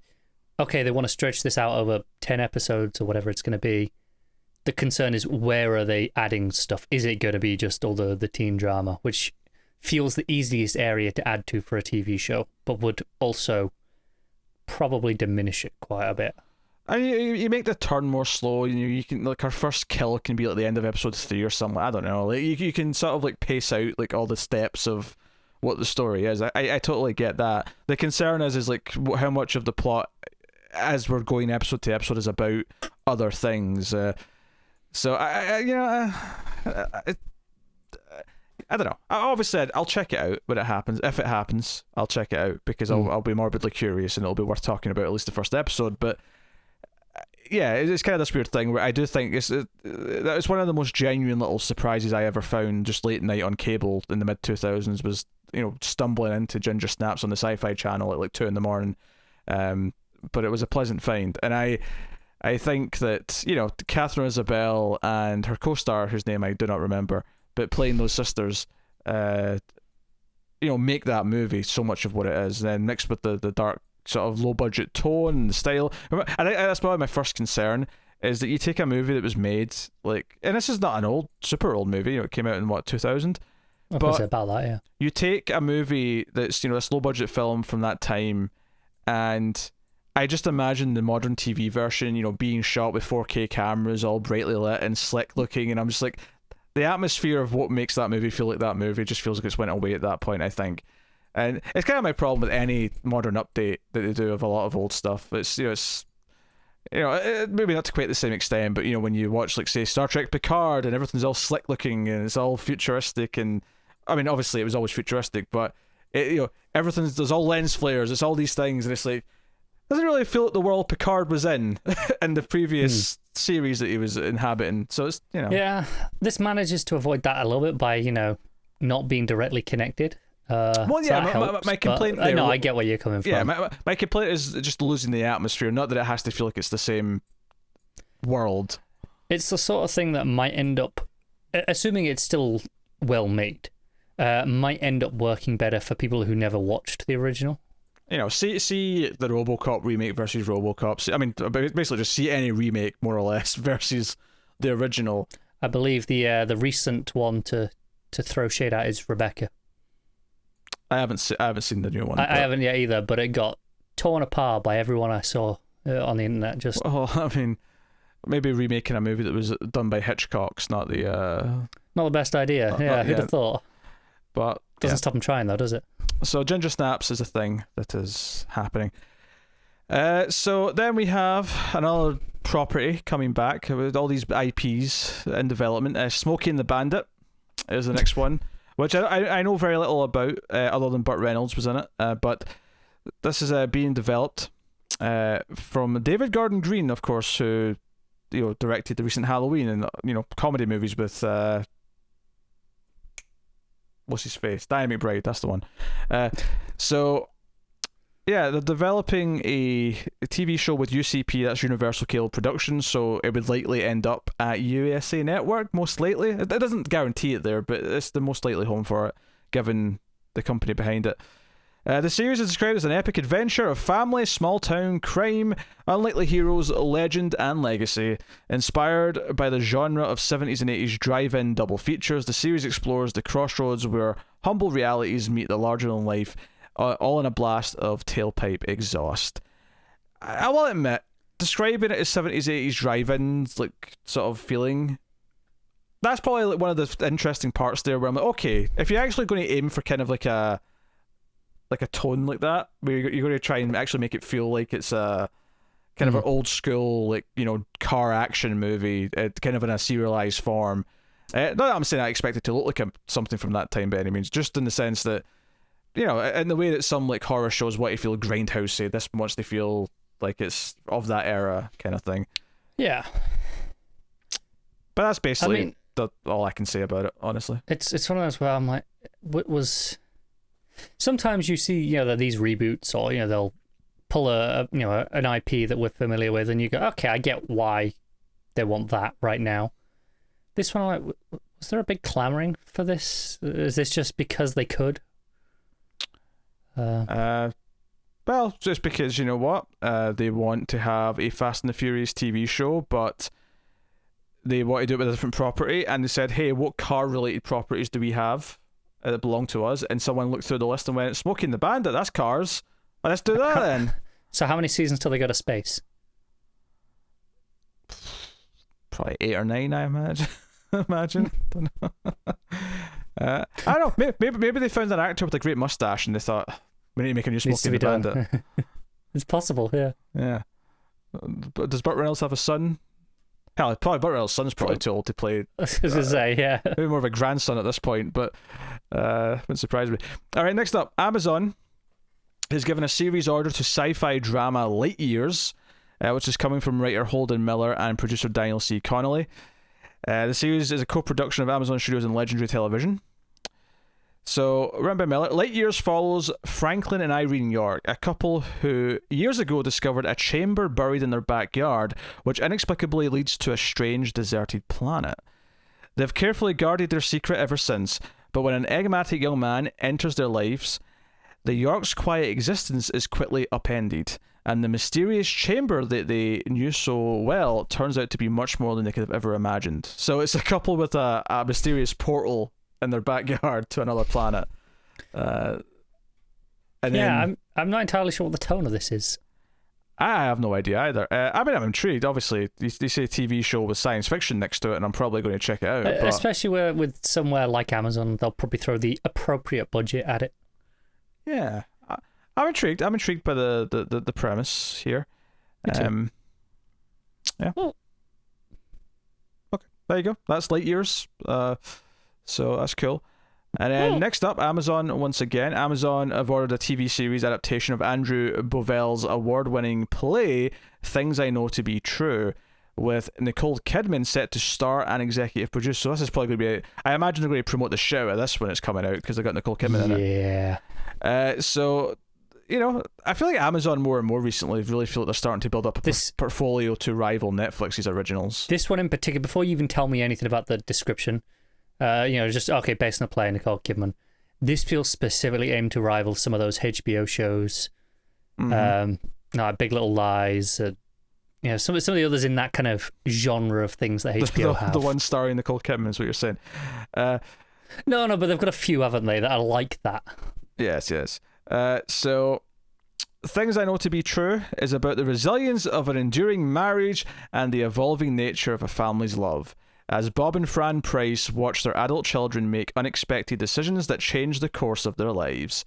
okay, they want to stretch this out over 10 episodes or whatever it's going to be. The concern is, where are they adding stuff? Is it going to be just all the teen drama, which feels the easiest area to add to for a TV show, but would also probably diminish it quite a bit. And you make the turn more slow. You can, like, our first kill can be at the end of episode 3 or something. I don't know. Like, you can sort of like pace out like all the steps of what the story is. I totally get that. The concern is like how much of the plot, as we're going episode to episode, is about other things. So I don't know. I always said I'll check it out when it happens. If it happens, I'll check it out because I'll be morbidly curious and it'll be worth talking about at least the first episode. But yeah, it's kind of this weird thing where I do think it's one of the most genuine little surprises I ever found just late night on cable in the mid 2000s was, you know, stumbling into Ginger Snaps on the Sci-Fi Channel at like 2 a.m. But it was a pleasant find, and I think that, you know, Catherine Isabelle and her co-star, whose name I do not remember, but playing those sisters, make that movie so much of what it is, and then mixed with the dark sort of low budget tone and the style. I think that's probably my first concern, is that you take a movie that was made like, and this is not an super old movie, you know, it came out in what, 2000? But about that, yeah. You take a movie that's, you know, this low budget film from that time, and I just imagine the modern TV version, you know, being shot with 4K cameras, all brightly lit and slick looking, and I'm just like, the atmosphere of what makes that movie feel like that movie just feels like it's went away at that point, I think. And it's kind of my problem with any modern update that they do of a lot of old stuff. It's maybe not to quite the same extent, but, you know, when you watch, like, say, Star Trek Picard and everything's all slick looking and it's all futuristic, and I mean, obviously it was always futuristic, but there's all lens flares, it's all these things, and it's like, doesn't really feel like the world Picard was in the previous series that he was inhabiting. So it's, you know. Yeah, this manages to avoid that a little bit by, you know, not being directly connected. Well, yeah, my complaint there... I get where you're coming from. Yeah, my complaint is just losing the atmosphere, not that it has to feel like it's the same world. It's the sort of thing that might end up, assuming it's still well made, might end up working better for people who never watched the original. You know, see the RoboCop remake versus RoboCop. I mean, basically just see any remake, more or less, versus the original. I believe the recent one to throw shade at is Rebecca. I haven't seen the new one. I haven't yet either, but it got torn apart by everyone I saw on the internet. Just I mean, maybe remaking a movie that was done by Hitchcock's not the best idea. Who'd have thought? But doesn't stop them trying, though, does it? So Ginger Snaps is a thing that is happening. So then we have another property coming back with all these IPs in development. Smokey and the Bandit is the next one, which I know very little about, other than Burt Reynolds was in it. But this is being developed from David Gordon Green, of course, who, you know, directed the recent Halloween and, you know, comedy movies with what's his face? Danny McBride, that's the one. So Yeah, they're developing a TV show with UCP, that's Universal Cable Productions, so it would likely end up at USA Network, most likely. It doesn't guarantee it there, but it's the most likely home for it, given the company behind it. The series is described as an epic adventure of family, small-town, crime, unlikely heroes, legend, and legacy. Inspired by the genre of 70s and 80s drive-in double features, the series explores the crossroads where humble realities meet the larger-than-life, all in a blast of tailpipe exhaust. I will admit, describing it as 70s, 80s drive-ins, like, sort of feeling, that's probably like one of the interesting parts there, where I'm like, okay, if you're actually going to aim for kind of like a tone like that, where you're going to try and actually make it feel like it's a kind of an old school, like, you know, car action movie, kind of in a serialized form. Not that I'm saying I expect it to look like something from that time by any means, just in the sense that, you know, in the way that some like horror shows want to feel grindhousey, this wants to feel like it's of that era kind of thing. Yeah. But that's basically all I can say about it, honestly. It's one of those where I'm like, what was... Sometimes you see, you know, these reboots, or, you know, they'll pull an IP that we're familiar with, and you go, okay, I get why they want that right now. This one, I'm like, was there a big clamoring for this? Is this just because they could? Well, just because, you know what, they want to have a Fast and the Furious TV show, but they want to do it with a different property, and they said, hey, what car-related properties do we have that belong to us? And someone looked through the list and went, Smoking the Bandit, that's cars. Well, let's do that then. So how many seasons till they go to space? Probably 8 or 9, I imagine. Don't know. I don't know. Maybe they found an actor with a great mustache and they thought, we need to make a new Smoking the Bandit. It's possible, yeah. Yeah. But does Burt Reynolds have a son? Hell, probably Burt Reynolds' son's probably too old to play. I was going to say, yeah. Maybe more of a grandson at this point, but wouldn't surprise me. All right, next up, Amazon has given a series order to sci-fi drama Light Years, which is coming from writer Holden Miller and producer Daniel C. Connolly. The series is a co-production of Amazon Studios and Legendary Television. So, written by Miller, Light Years follows Franklin and Irene York, a couple who years ago discovered a chamber buried in their backyard, which inexplicably leads to a strange, deserted planet. They've carefully guarded their secret ever since, but when an enigmatic young man enters their lives, the York's quiet existence is quickly upended, and the mysterious chamber that they knew so well turns out to be much more than they could have ever imagined. So it's a couple with a mysterious portal in their backyard to another planet. I'm not entirely sure what the tone of this is. I have no idea either. I mean, I'm intrigued. Obviously, they say TV show with science fiction next to it, and I'm probably going to check it out. Especially with somewhere like Amazon, they'll probably throw the appropriate budget at it. Yeah, I'm intrigued. I'm intrigued by the premise here. Yeah. Well, okay, there you go. That's Light Years. So that's cool. And then next up, Amazon once again. Amazon have ordered a TV series adaptation of Andrew Bovell's award-winning play Things I Know to Be True, with Nicole Kidman set to star and executive produce. So this is probably going to be... I imagine they're going to promote the show of this when it's coming out, because they've got Nicole Kidman in it. Yeah. So, you know, I feel like Amazon more and more recently really feel like they're starting to build up a portfolio to rival Netflix's originals. This one in particular, before you even tell me anything about the description... just, okay, based on a play, Nicole Kidman. This feels specifically aimed to rival some of those HBO shows. Big Little Lies. Some of the others in that kind of genre of things that HBO have. The one starring Nicole Kidman is what you're saying. No, but they've got a few, haven't they, that are like that. Yes. So, Things I Know to Be True is about the resilience of an enduring marriage and the evolving nature of a family's love, as Bob and Fran Price watch their adult children make unexpected decisions that change the course of their lives.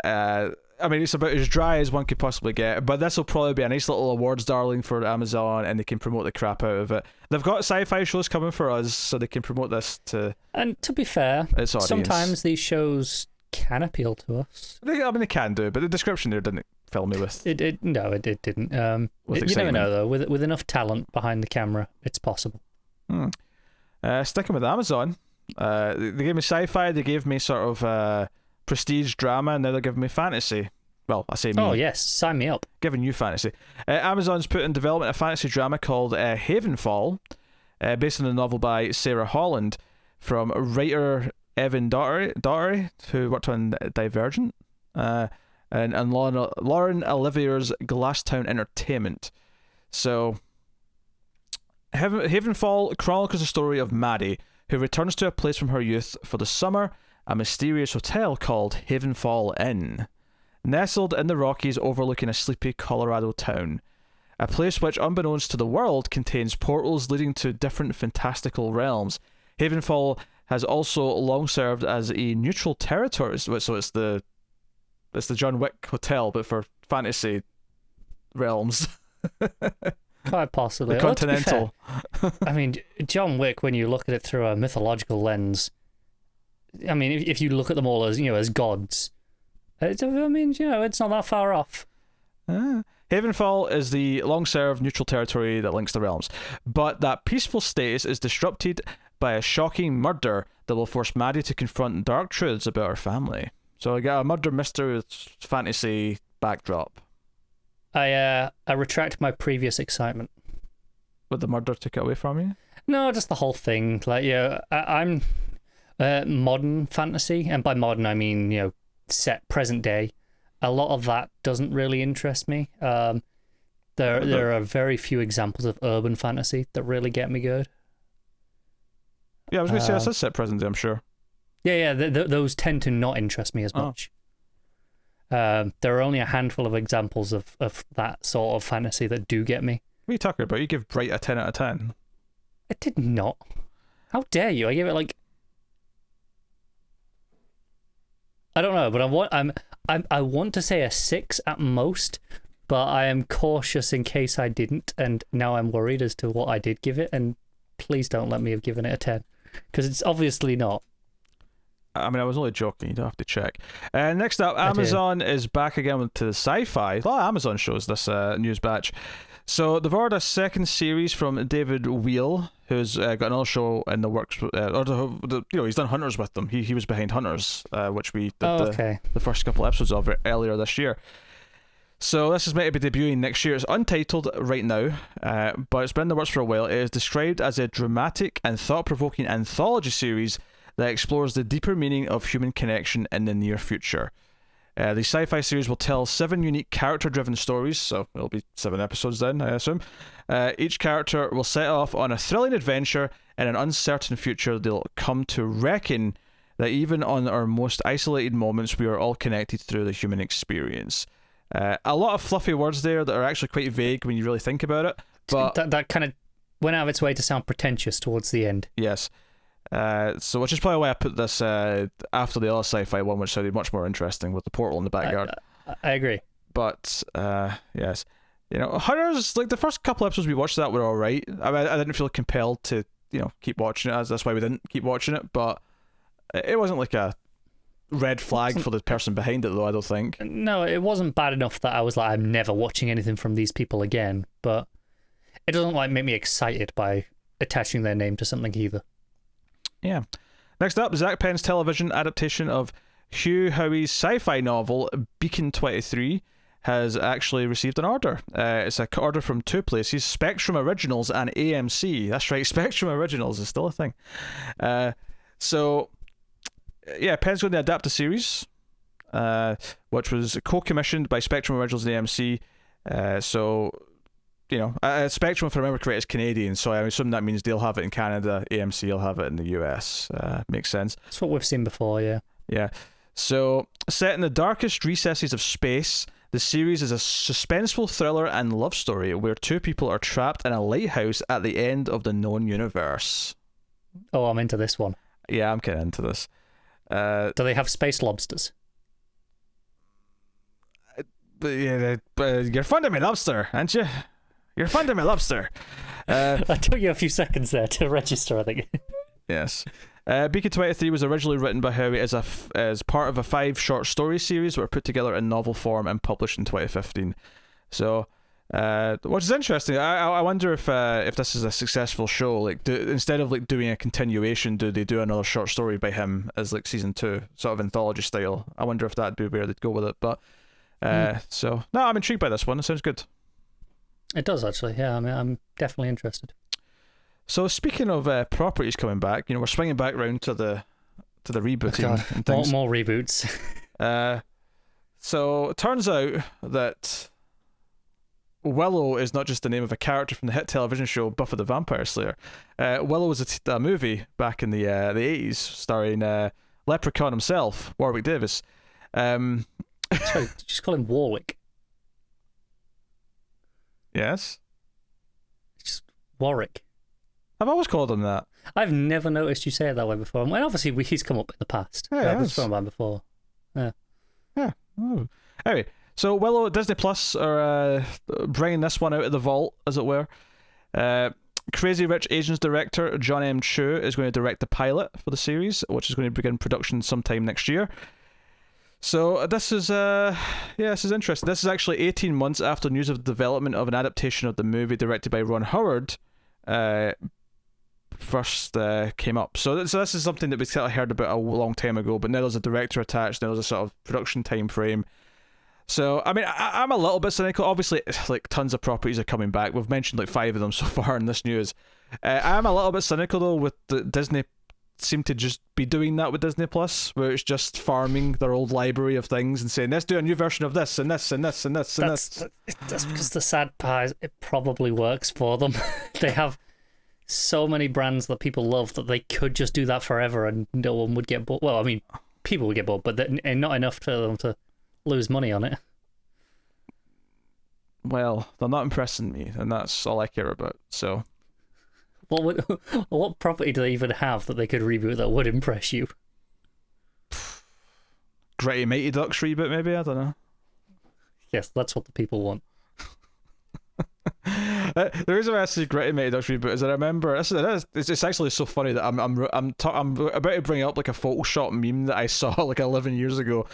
I mean, it's about as dry as one could possibly get, but this will probably be a nice little awards darling for Amazon, and they can promote the crap out of it. They've got sci-fi shows coming for us, so they can promote this to... And to be fair, sometimes these shows can appeal to us. They can do, but the description there didn't fill me with... It didn't. You never know, though. With enough talent behind the camera, it's possible. Sticking with Amazon, they gave me sci-fi, they gave me sort of prestige drama, and now they're giving me fantasy. Well, I say me. Oh, yes. Sign me up. Giving you fantasy. Amazon's put in development a fantasy drama called Havenfall, based on a novel by Sarah Holland, from writer Evan Daugherty, who worked on Divergent, and Lauren Olivier's Glasstown Entertainment. So, Havenfall chronicles the story of Maddie, who returns to a place from her youth for the summer, a mysterious hotel called Havenfall Inn, nestled in the Rockies overlooking a sleepy Colorado town. A place which, unbeknownst to the world, contains portals leading to different fantastical realms. Havenfall has also long served as a neutral territory, so it's the John Wick Hotel, but for fantasy realms. Quite possibly. The Continental. I mean, John Wick, when you look at it through a mythological lens, I mean, if you look at them all as, as gods, it's not that far off. Havenfall is the long-served neutral territory that links the realms, but that peaceful status is disrupted by a shocking murder that will force Maddie to confront dark truths about her family. So I got a murder mystery with fantasy backdrop. I retract my previous excitement. But the murder took it away from you? No, just the whole thing. Like, I'm modern fantasy, and by modern I mean, set present day. A lot of that doesn't really interest me. There are very few examples of urban fantasy that really get me good. Yeah, I was going to say that's set present day, I'm sure. Yeah, those tend to not interest me as much. There are only a handful of examples of that sort of fantasy that do get me. What are you talking about? You give Bright a 10 out of 10. I did not. How dare you? I gave it I don't know, but I want to say a 6 at most, but I am cautious in case I didn't, and now I'm worried as to what I did give it, and please don't let me have given it a 10, because it's obviously not. I mean, I was only joking. You don't have to check. Next up, Amazon is back again with the sci-fi. A lot of Amazon shows this news batch. So they've ordered a second series from David Wheel, who's got another show in the works. He's done Hunters with them. He was behind Hunters, which we did the first couple episodes of it earlier this year. So this is meant to be debuting next year. It's untitled right now, but it's been in the works for a while. It is described as a dramatic and thought-provoking anthology series that explores the deeper meaning of human connection in the near future. The sci-fi series will tell 7 unique character-driven stories, so it'll be 7 episodes then, I assume. Each character will set off on a thrilling adventure in an uncertain future. They'll come to reckon that even on our most isolated moments, we are all connected through the human experience. A lot of fluffy words there that are actually quite vague when you really think about it. But that kind of went out of its way to sound pretentious towards the end. Yes. So which is probably why I put this after the other sci-fi one, which sounded much more interesting with the portal in the backyard. I agree. But yes, Hunters, like the first couple episodes we watched that were all right. I mean, I didn't feel compelled to keep watching it. That's why we didn't keep watching it. But it wasn't like a red flag for the person behind it, though. I don't think. No, it wasn't bad enough that I was like, I'm never watching anything from these people again. But it doesn't make me excited by attaching their name to something either. Yeah. Next up, Zach Penn's television adaptation of Hugh Howey's sci-fi novel Beacon 23 has actually received an order. It's an order from 2 places, Spectrum Originals and AMC. That's right, Spectrum Originals is still a thing. So, Penn's going to adapt the series, which was co-commissioned by Spectrum Originals and AMC. Spectrum, if I remember correct, is Canadian, so I assume that means they'll have it in Canada, AMC will have it in the US. Makes sense. That's what we've seen before, yeah. Yeah. So, set in the darkest recesses of space, the series is a suspenseful thriller and love story where 2 people are trapped in a lighthouse at the end of the known universe. Oh, I'm into this one. Yeah, I'm kind of into this. Do they have space lobsters? You're fond of me lobster, aren't you? You're fond of me lobster. It took you a few seconds there to register, I think. Yes. Beacon 23 was originally written by Howie as part of a 5 short story series that were put together in novel form and published in 2015. So, which is interesting. I wonder if this is a successful show. Like, instead of doing a continuation, do they do another short story by him as season 2, sort of anthology style? I wonder if that'd be where they'd go with it. But So no, I'm intrigued by this one. It sounds good. It does actually. Yeah, I mean, I'm definitely interested. So speaking of properties coming back, we're swinging back round to the rebooting and things. More reboots. So it turns out that Willow is not just the name of a character from the hit television show Buffy the Vampire Slayer. Willow was a movie back in the 80s starring Leprechaun himself, Warwick Davis. Sorry, just call him Warwick. Yes? Just Warwick. I've always called him that. I've never noticed you say it that way before. And obviously, he's come up in the past. Yeah, I've spoken about him before. Yeah. Oh. Anyway, so Willow, Disney Plus are bringing this one out of the vault, as it were. Crazy Rich Asians director John M. Chu is going to direct the pilot for the series, which is going to begin production sometime next year. So this is this is interesting. This is actually 18 months after news of the development of an adaptation of the movie directed by Ron Howard first came up. So this is something that we kind of heard about a long time ago, but now there's a director attached, now there's a sort of production time frame. So, I mean, I'm a little bit cynical. Obviously, like, tons of properties are coming back. We've mentioned like 5 of them so far in this news. I'm a little bit cynical, though, with the Disney seem to just be doing that with Disney Plus, where it's just farming their old library of things and saying, let's do a new version of this and this and this and this and this. That's because the sad part is it probably works for them. They have so many brands that people love that they could just do that forever and no one would get bored. Well, I mean, people would get bored, but not enough for them to lose money on it. Well, they're not impressing me, and that's all I care about. So, what property do they even have that they could reboot that would impress you? Gritty Mighty Ducks reboot, maybe? I don't know. Yes, that's what the people want. The reason why I say Gritty Mighty Ducks reboot is that I remember it's actually so funny that I'm about to bring up like a Photoshop meme that I saw like 11 years ago.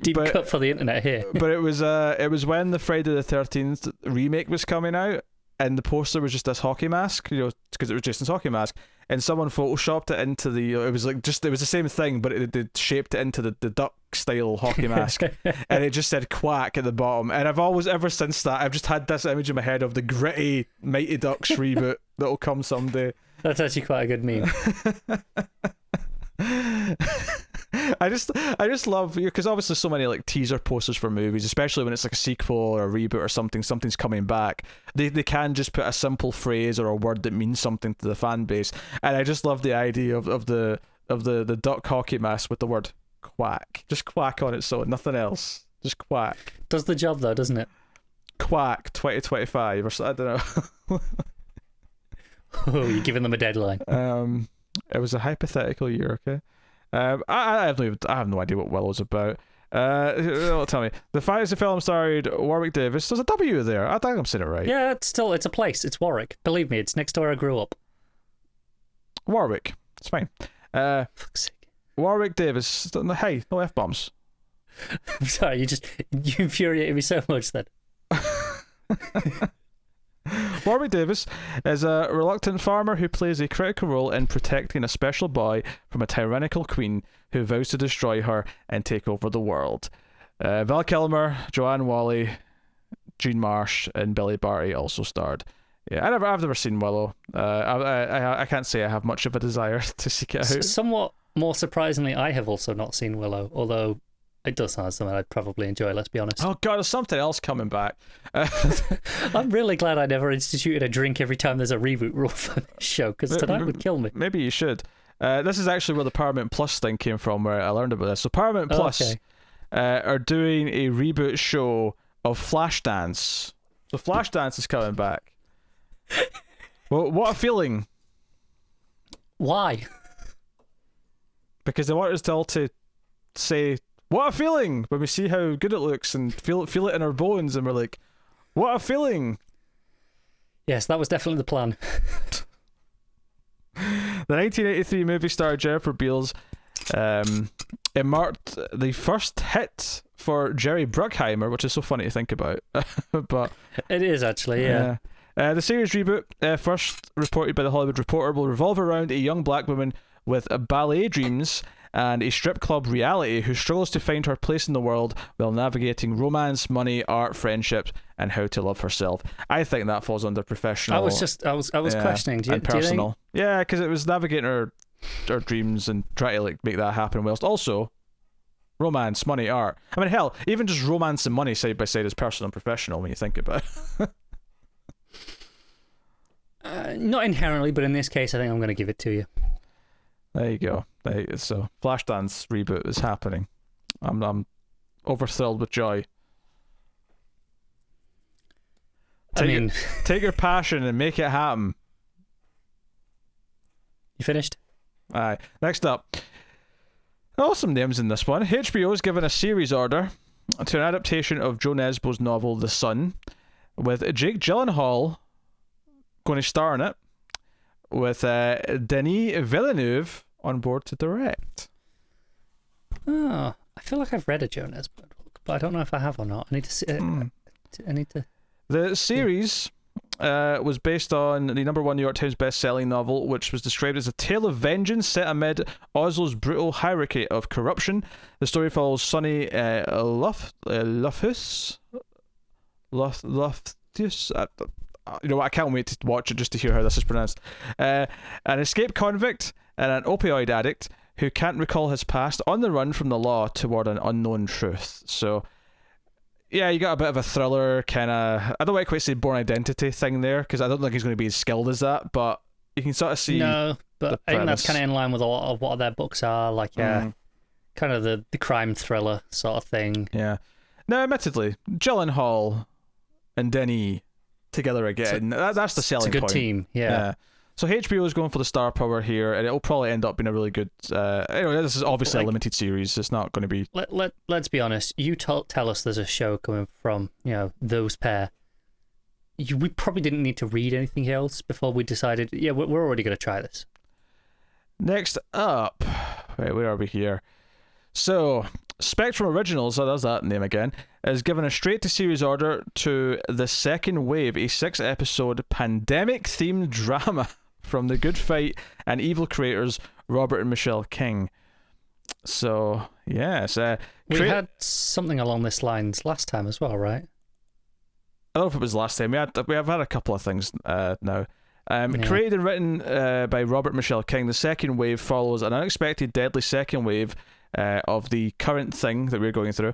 Deep cut for the internet here. But it was when the Friday the 13th remake was coming out, and the poster was just this hockey mask, because it was Jason's hockey mask, and someone photoshopped it into the. It was the same thing, but they shaped it into the duck style hockey mask, and it just said Quack at the bottom. And ever since that, I've just had this image in my head of the Gritty Mighty Ducks reboot that'll come someday. That's actually quite a good meme. I just love, because obviously so many like teaser posters for movies, especially when it's like a sequel or a reboot or something's coming back, they can just put a simple phrase or a word that means something to the fan base, and I just love the idea of the duck hockey mask with the word Quack, just Quack on it, so nothing else, just Quack. Does the job though, doesn't it? Quack 2025 or so, I don't know. Oh, you're giving them a deadline. It was a hypothetical year, okay? I have no idea what Willow's about. Tell me. The fantasy film starred Warwick Davis. There's a W there. I think I'm saying it right. Yeah, it's a place. It's Warwick. Believe me, it's next door I grew up. Warwick. It's fine. Fuck's sake. Warwick Davis. Hey, no F-bombs. I'm sorry, you infuriated me so much then. Warwick Davis is a reluctant farmer who plays a critical role in protecting a special boy from a tyrannical queen who vows to destroy her and take over the world. Val Kilmer, Joanne Whalley, Jean Marsh, and Billy Barty also starred. Yeah, I've never seen Willow. I can't say I have much of a desire to seek it out. Somewhat more surprisingly, I have also not seen Willow, although it does sound like something I'd probably enjoy, let's be honest. Oh god, there's something else coming back. I'm really glad I never instituted a drink every time there's a reboot rule for this show, because tonight would kill me. Maybe you should. This is actually where the Paramount Plus thing came from, where I learned about this. So Paramount Plus are doing a reboot show of Flashdance. So Flashdance is coming back. Well, what a feeling. Why? Because they want us all to say, what a feeling, when we see how good it looks and feel it in our bones, and we're like, what a feeling. Yes, that was definitely the plan. The 1983 movie star Jennifer Beals, it marked the first hit for Jerry Bruckheimer, which is so funny to think about. But it is actually, yeah. The series reboot, first reported by The Hollywood Reporter, will revolve around a young black woman with ballet dreams and a strip club reality who struggles to find her place in the world while navigating romance, money, art, friendships, and how to love herself. I think that falls under professional. I was questioning. Do you, and personal. Do you think... Yeah, because it was navigating her dreams and trying to like make that happen, whilst also romance, money, art. I mean, hell, even just romance and money side by side is personal and professional when you think about it. Not inherently, but in this case, I think I'm going to give it to you. There you go. So, Flashdance reboot is happening. I'm overthrilled with joy. Take your passion and make it happen. You finished? Aye. Next up. Awesome names in this one. HBO's given a series order to an adaptation of Joe Nesbo's novel The Sun, with Jake Gyllenhaal going to star in it, with Denis Villeneuve on board to direct. Oh, I feel like I've read a Joe Nesbo book, but I don't know if I have or not. I need to see it. I need to... The series was based on the #1 New York Times best-selling novel, which was described as a tale of vengeance set amid Oslo's brutal hierarchy of corruption. The story follows Sonny Lofthus. You know what? I can't wait to watch it just to hear how this is pronounced. An escaped convict and an opioid addict who can't recall his past, on the run from the law toward an unknown truth. So, yeah, you got a bit of a thriller kind of, I don't want to quite say Born Identity thing there, because I don't think he's going to be as skilled as that, but you can sort of see. No, but I think that's kind of in line with a lot of what their books are, like kind of the crime thriller sort of thing. Yeah. Now, admittedly, Gyllenhaal and Denis together again. That's the selling point. It's a good team, yeah. So HBO is going for the star power here, and it'll probably end up being a really good. Anyway, this is obviously a limited series. It's not going to be. Let's be honest. You tell us there's a show coming from those pair. We probably didn't need to read anything else before we decided. Yeah, we're already going to try this. Next up, wait, where are we here? So, Spectrum Originals, there's that name again, is given a straight-to-series order to The Second Wave, a 6-episode pandemic-themed drama from The Good Fight and Evil creators Robert and Michelle King. So, yes. We had something along this lines last time as well, right? I don't know if it was last time. We have had a couple of things now. Created and written by Robert and Michelle King, The Second Wave follows an unexpected deadly second wave of the current thing that we're going through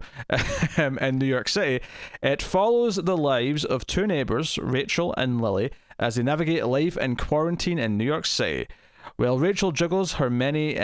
in New York City. It follows the lives of two neighbours, Rachel and Lily, as they navigate life in quarantine in New York City. While Rachel juggles her many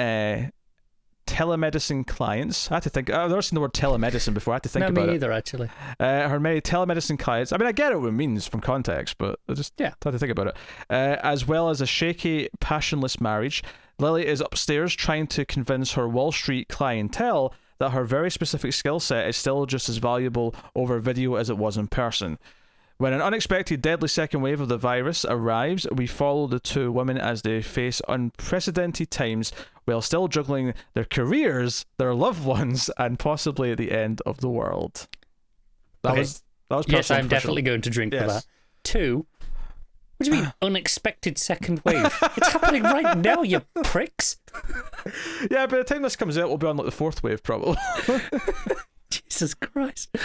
telemedicine clients. I had to think. I've never seen the word telemedicine before. I had to think about it. No, me either, actually. Her many telemedicine clients. I mean, I get what it means from context, but I just had to think about it. As well as a shaky, passionless marriage, Lily is upstairs trying to convince her Wall Street clientele that her very specific skill set is still just as valuable over video as it was in person. When an unexpected deadly second wave of the virus arrives, we follow the two women as they face unprecedented times while still juggling their careers, their loved ones, and possibly the end of the world. That was yes, I'm definitely going to drink for that. 2. What do you mean, unexpected second wave? It's happening right now, you pricks. Yeah, by the time this comes out, we'll be on like the 4th wave, probably. Jesus Christ.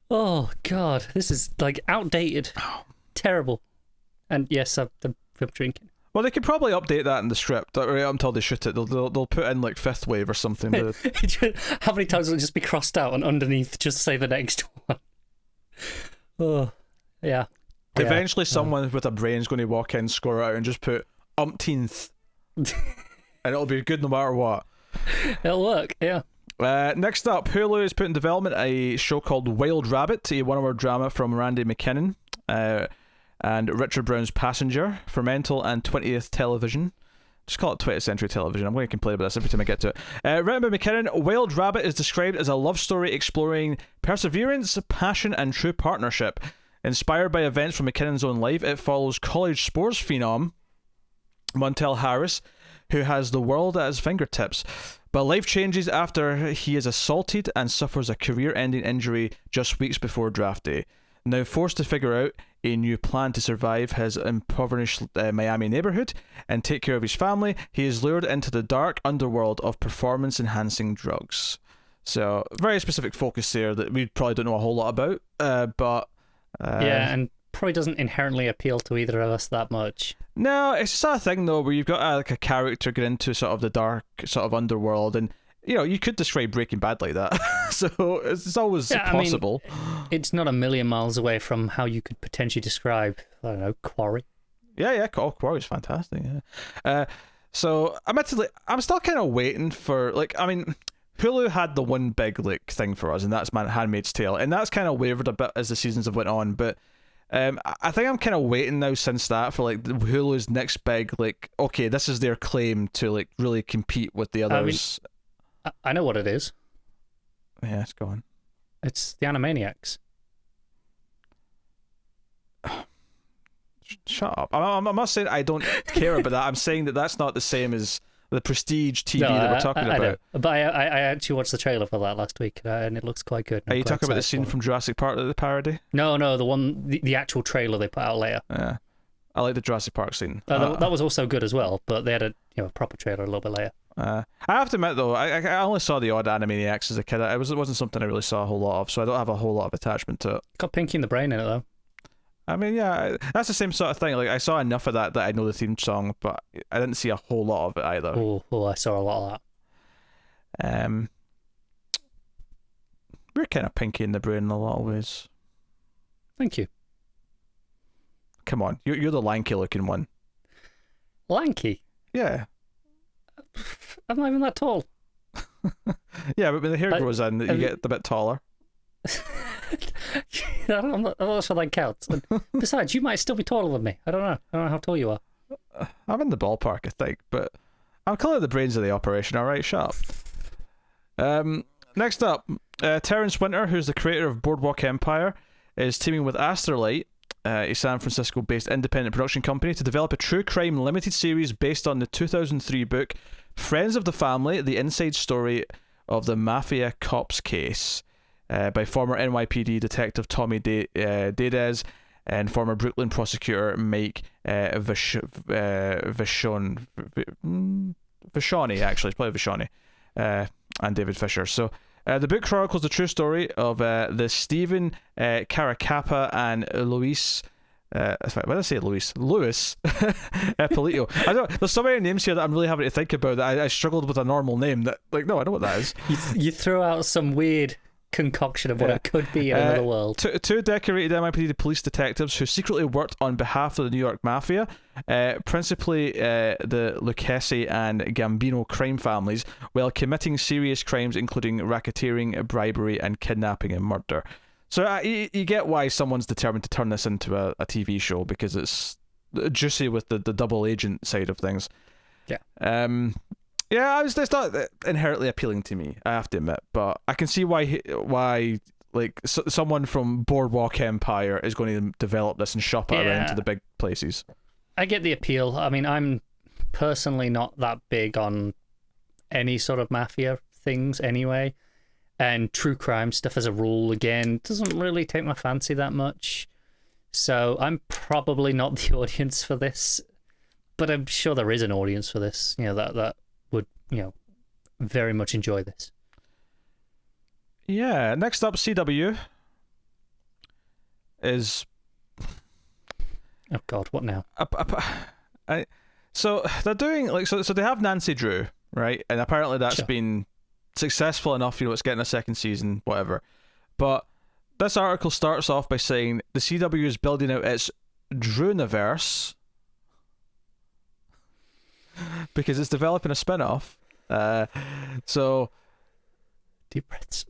Oh, God. This is, like, outdated. Terrible. And yes, I'm drinking. Well, they could probably update that in the script right up until they shoot it. They'll put in, like, 5th wave or something. How many times will it just be crossed out and underneath just say the next one? Oh, yeah. Eventually someone with a brain's going to walk in, score it out, and just put umpteenth. And it'll be good no matter what. It'll work, yeah. Next up, Hulu has put in development a show called Wild Rabbit, a one-hour drama from Randy McKinnon and Richard Brown's Passenger for Mental and 20th Television. Just call it 20th Century Television. I'm going to complain about this every time I get to it. Written by McKinnon, Wild Rabbit is described as a love story exploring perseverance, passion, and true partnership. Inspired by events from McKinnon's own life, it follows college sports phenom Montel Harris, who has the world at his fingertips. But life changes after he is assaulted and suffers a career-ending injury just weeks before draft day. Now forced to figure out a new plan to survive his impoverished Miami neighborhood and take care of his family, he is lured into the dark underworld of performance-enhancing drugs. So, very specific focus there that we probably don't know a whole lot about, but... yeah, and probably doesn't inherently appeal to either of us that much. No, it's just a thing, though, where you've got like a character get into sort of the dark sort of underworld, and, you know, you could describe Breaking Bad like that. So, it's always possible. I mean, it's not a million miles away from how you could potentially describe, I don't know, Quarry. Yeah, Quarry's fantastic, yeah. So, admittedly, I'm still kind of waiting for, like, I mean... Hulu had the one big like thing for us, and that's Handmaid's Tale, and that's kind of wavered a bit as the seasons have went on. But I think I'm kind of waiting now since that for like Hulu's next big like, okay, this is their claim to like really compete with the others. I know what it is. Yeah, it's gone. It's the Animaniacs. Shut up! I'm not saying I don't care about that. I'm saying that that's not the same as the prestige TV that we're talking about. Know. But I actually watched the trailer for that last week, and it looks quite good. Are you talking about the scene from Jurassic Park, the parody? No, the actual trailer they put out later. Yeah, I like the Jurassic Park scene. That was also good as well, but they had a proper trailer a little bit later. I have to admit though, I only saw the odd Animaniacs as a kid. It wasn't something I really saw a whole lot of, so I don't have a whole lot of attachment to it. Got Pinky and the Brain in it though. I mean, yeah, that's the same sort of thing. Like, I saw enough of that I know the theme song, but I didn't see a whole lot of it either. Oh, I saw a lot of that. We're kind of Pinky in the Brain in a lot of ways. Thank you. Come on, you're the lanky-looking one. Lanky? Yeah. I'm not even that tall. Yeah, but when the hair grows in, you get a bit taller. I'm not sure that counts. And besides, you might still be taller than me. I don't know how tall you are. I'm in the ballpark, I think, but I'm clearly the brains of the operation. All right, shut up. Next up, Terrence Winter, who's the creator of Boardwalk Empire, is teaming with Astrolight, a San Francisco-based independent production company, to develop a true crime limited series based on the 2003 book Friends of the Family: The Inside Story of the Mafia Cops Case. By former NYPD detective Tommy Dades and former Brooklyn prosecutor Mike Vishoni, actually, it's probably Vishoni, and David Fisher. So the book chronicles the true story of the Stephen Caracappa and Luis. Why did I say Luis? Louis Polito. I don't. There's so many names here that I'm really having to think about. That I struggled with a normal name. That like, no, I know what that is. You throw out some weird concoction of what it could be in another world. Two decorated NYPD police detectives who secretly worked on behalf of the New York Mafia, principally the Lucchese and Gambino crime families, while committing serious crimes including racketeering, bribery, and kidnapping and murder. So you get why someone's determined to turn this into a TV show, because it's juicy with the double agent side of things. Yeah. Yeah, it's not inherently appealing to me, I have to admit, but I can see why like someone from Boardwalk Empire is going to develop this and shop it around to the big places. I get the appeal. I mean, I'm personally not that big on any sort of mafia things anyway, and true crime stuff as a rule, again, doesn't really take my fancy that much. So I'm probably not the audience for this, but I'm sure there is an audience for this, that would, very much enjoy this. Yeah, next up, CW is... Oh God, what now? So they're doing, so they have Nancy Drew, right? And apparently that's been successful enough, it's getting a second season, whatever. But this article starts off by saying the CW is building out its Drewniverse because it's developing a spin-off. So deep breaths.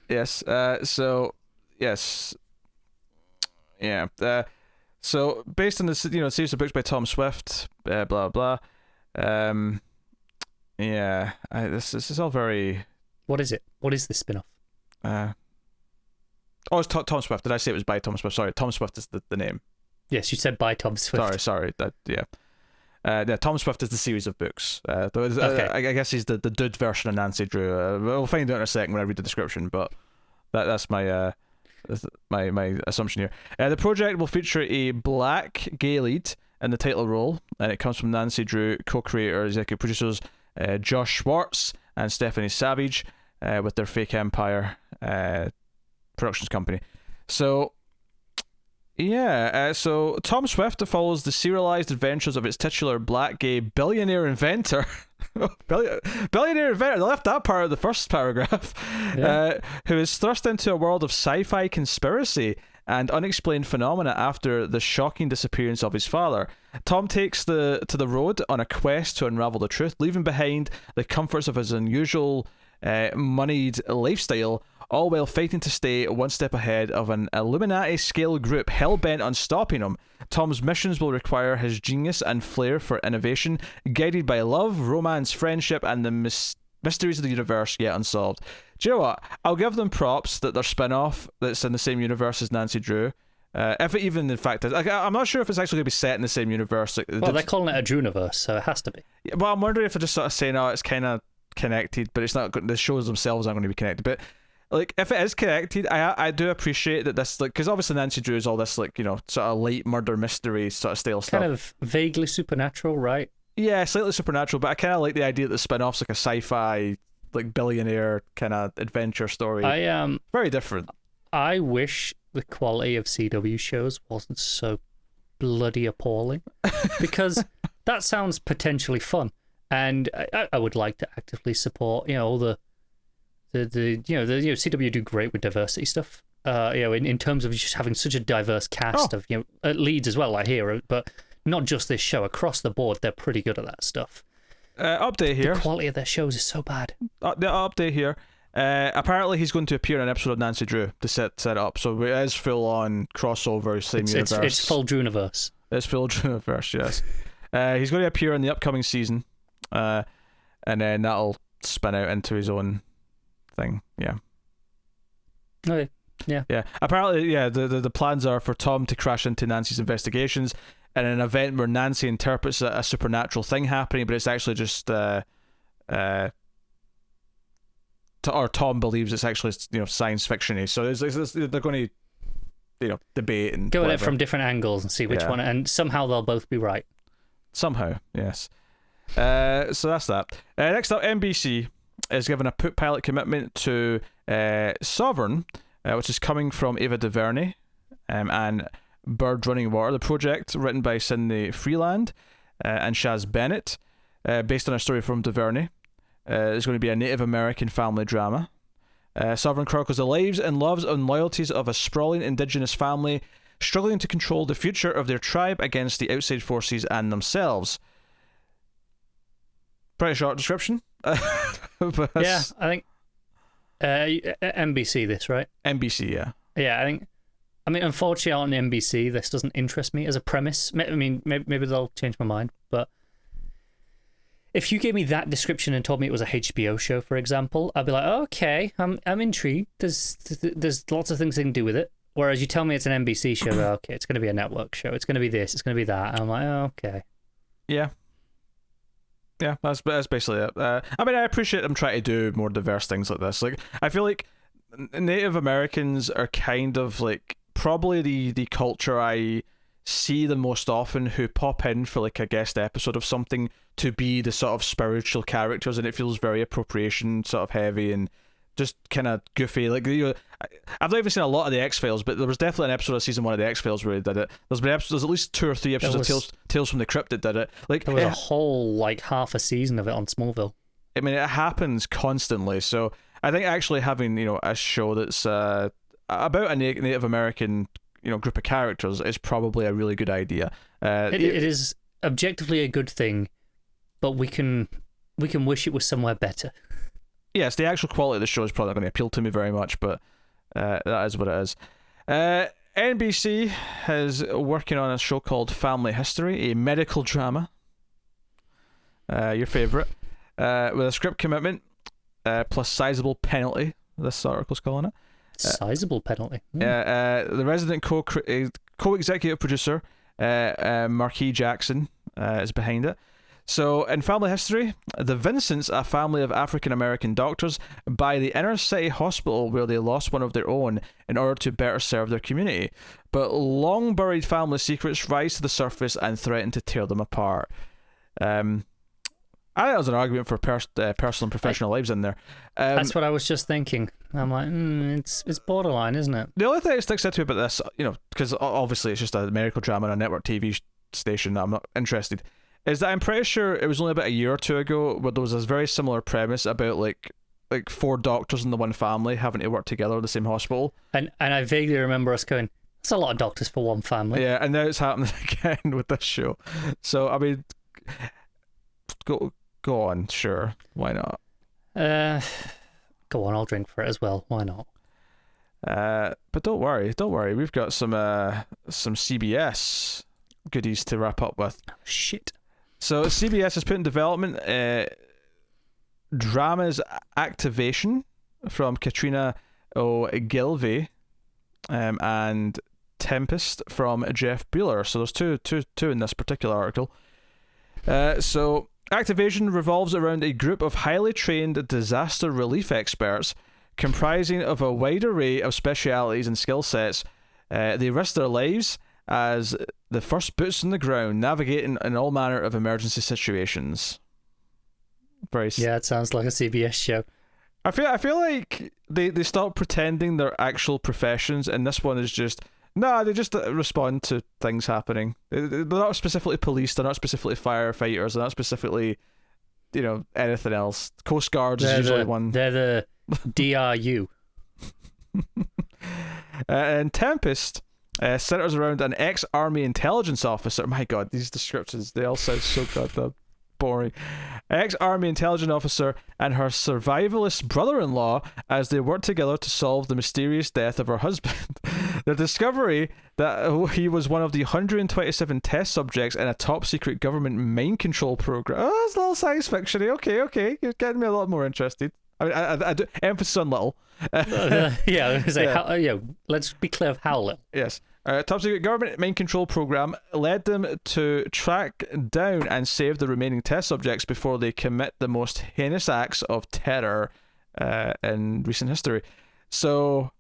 Yes. Yes. Yeah. So based on this, series of books by Tom Swift, blah blah. Yeah. This is all very. What is it? What is this spin-off? It's Tom Swift. Did I say it was by Tom Swift? Sorry, Tom Swift is the name. Yes, you said by Tom Swift. Sorry. Tom Swift is the series of books. Okay. I guess he's the dude version of Nancy Drew. We'll find out in a second when I read the description, but that's my That's my assumption here. The project will feature a black gay lead in the title role, and it comes from Nancy Drew, co-creator, executive producers Josh Schwartz and Stephanie Savage, with their Fake Empire productions company. So yeah, so Tom Swift follows the serialized adventures of its titular black gay billionaire inventor. Billionaire inventor, they left that part of the first paragraph. Yeah. Who is thrust into a world of sci-fi conspiracy and unexplained phenomena after the shocking disappearance of his father. Tom takes to the road on a quest to unravel the truth, leaving behind the comforts of his unusual moneyed lifestyle, all while fighting to stay one step ahead of an Illuminati-scale group hell-bent on stopping him. Tom's missions will require his genius and flair for innovation, guided by love, romance, friendship, and the mysteries of the universe yet unsolved. Do you know what? I'll give them props that their spin-off that's in the same universe as Nancy Drew, if it even in fact is. I'm not sure if it's actually going to be set in the same universe. Well, they're calling it a Drew-universe, so it has to be. Yeah, well, I'm wondering if they're just sort of saying, oh, it's kind of connected, but it's not. The shows themselves aren't going to be connected. But like, if it is connected, I do appreciate that this, like, because obviously Nancy Drew is all this, like, you know, sort of light murder mystery sort of style stuff. Kind of vaguely supernatural, right? Yeah, slightly supernatural, but I kind of like the idea that the spin-off's like a sci-fi, like, billionaire kind of adventure story. Very different. I wish the quality of CW shows wasn't so bloody appalling, because that sounds potentially fun, and I would like to actively support, you know, all the CW do great with diversity stuff. In terms of just having such a diverse cast of leads as well. I hear, but not just this show, across the board, they're pretty good at that stuff. Update here. The quality of their shows is so bad. The update here. Apparently, he's going to appear in an episode of Nancy Drew to set it up. So it is full on crossover, same universe. It's full Drew-universe. It's full Drew-universe, yes. He's going to appear in the upcoming season, and then that'll spin out into his own thing. Yeah. Okay. Yeah. Apparently, the plans are for Tom to crash into Nancy's investigations in an event where Nancy interprets a supernatural thing happening, but it's actually just or Tom believes it's actually, you know, science fiction-y. So they're going to, debate and go at it from different angles and see which one, and somehow they'll both be right. Somehow, yes. So that's that. Next up, NBC is given a pilot commitment to Sovereign, which is coming from Ava DuVernay and Bird Running Water. The project, written by Sidney Freeland and Shaz Bennett, based on a story from DuVernay, is going to be a Native American family drama. Sovereign chronicles the lives and loves and loyalties of a sprawling indigenous family struggling to control the future of their tribe against the outside forces and themselves. Pretty short description. Yeah, I think NBC this, right? NBC, yeah. Yeah, I mean, unfortunately on NBC, this doesn't interest me as a premise. I mean, maybe they'll change my mind, but if you gave me that description and told me it was a HBO show, for example, I'd be like, oh, okay, I'm intrigued. There's lots of things they can do with it. Whereas you tell me it's an NBC show, okay, it's going to be a network show. It's going to be this, it's going to be that. And I'm like, oh, okay. Yeah. Yeah, that's basically it. I mean, I appreciate them trying to do more diverse things like this. Like, I feel like Native Americans are kind of like probably the culture I see the most often who pop in for like a guest episode of something to be the sort of spiritual characters, and it feels very appropriation sort of heavy and just kind of goofy. Like, I've not even seen a lot of the X-Files, but there was definitely an episode of season 1 of the X-Files where they did it. There's at least 2 or 3 episodes of Tales from the Crypt that did it. Like, there was a whole like half a season of it on Smallville. I mean, it happens constantly. So I think actually having, a show that's about a Native American, group of characters is probably a really good idea. It is objectively a good thing, but we can wish it was somewhere better. Yes, the actual quality of the show is probably not going to appeal to me very much, but that is what it is. NBC is working on a show called Family History, a medical drama. Your favourite. With a script commitment plus sizable penalty, this article's calling it. Sizable penalty. The resident co-executive producer, Marquis Jackson, is behind it. So, in family history, the Vincents, a family of African-American doctors, buy the inner city hospital where they lost one of their own in order to better serve their community. But long-buried family secrets rise to the surface and threaten to tear them apart. I think that was an argument for personal and professional lives in there. That's what I was just thinking. I'm like, it's borderline, isn't it? The only thing that sticks out to me about this, because obviously it's just a medical drama on a network TV station that I'm not interested, is that I'm pretty sure it was only about a year or two ago where there was this very similar premise about like 4 doctors in the one family having to work together in the same hospital. And I vaguely remember us going, that's a lot of doctors for one family. Yeah, and now it's happening again with this show. So, I mean, go on, sure. Why not? Go on, I'll drink for it as well. Why not? But don't worry. We've got some CBS goodies to wrap up with. Oh, shit. So CBS has put in development Drama's Activation from Katrina O'Gilvey and Tempest from Jeff Bueller. So there's two in this particular article. So Activation revolves around a group of highly trained disaster relief experts comprising of a wide array of specialities and skill sets. They risk their lives as the first boots on the ground, navigating in all manner of emergency situations. Yeah, it sounds like a CBS show. I feel like they stop pretending they're actual professions, and this one is just they just respond to things happening. They're not specifically police, they're not specifically firefighters, they're not specifically anything else. Coast Guards is usually one. They're the DRU. And Tempest centers around an ex-army intelligence officer. My God, these descriptions, they all sound so goddamn boring. Ex-army intelligence officer and her survivalist brother-in-law as they work together to solve the mysterious death of her husband. The discovery that he was one of the 127 test subjects in a top-secret government mind control program. Oh, that's a little science fiction. Okay. You're getting me a lot more interested. I mean, I do, emphasis on little. Yeah, I was going to say, yeah. Let's be clear of how little. Yes. Top secret government mind control program led them to track down and save the remaining test subjects before they commit the most heinous acts of terror in recent history. So,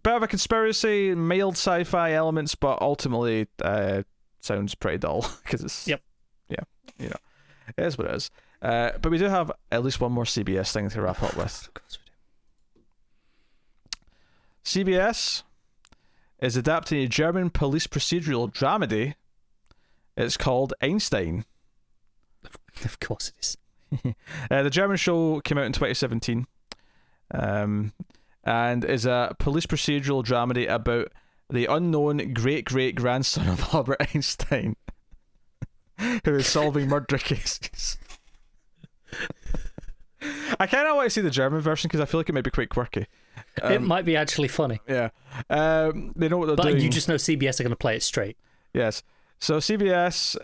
bit of a conspiracy, mild sci-fi elements, but ultimately sounds pretty dull because it's it is what it is. But we do have at least one more CBS thing to wrap up with. Of course we do. CBS is adapting a German police procedural dramedy. It's called Einstein. Of course it is. The German show came out in 2017 and is a police procedural dramedy about the unknown great-great-grandson of Albert Einstein who is solving murder cases. I kind of want to see the German version because I feel like it might be quite quirky. It might be actually funny. Yeah. They know what they're doing. But you just know CBS are going to play it straight. Yes. So CBS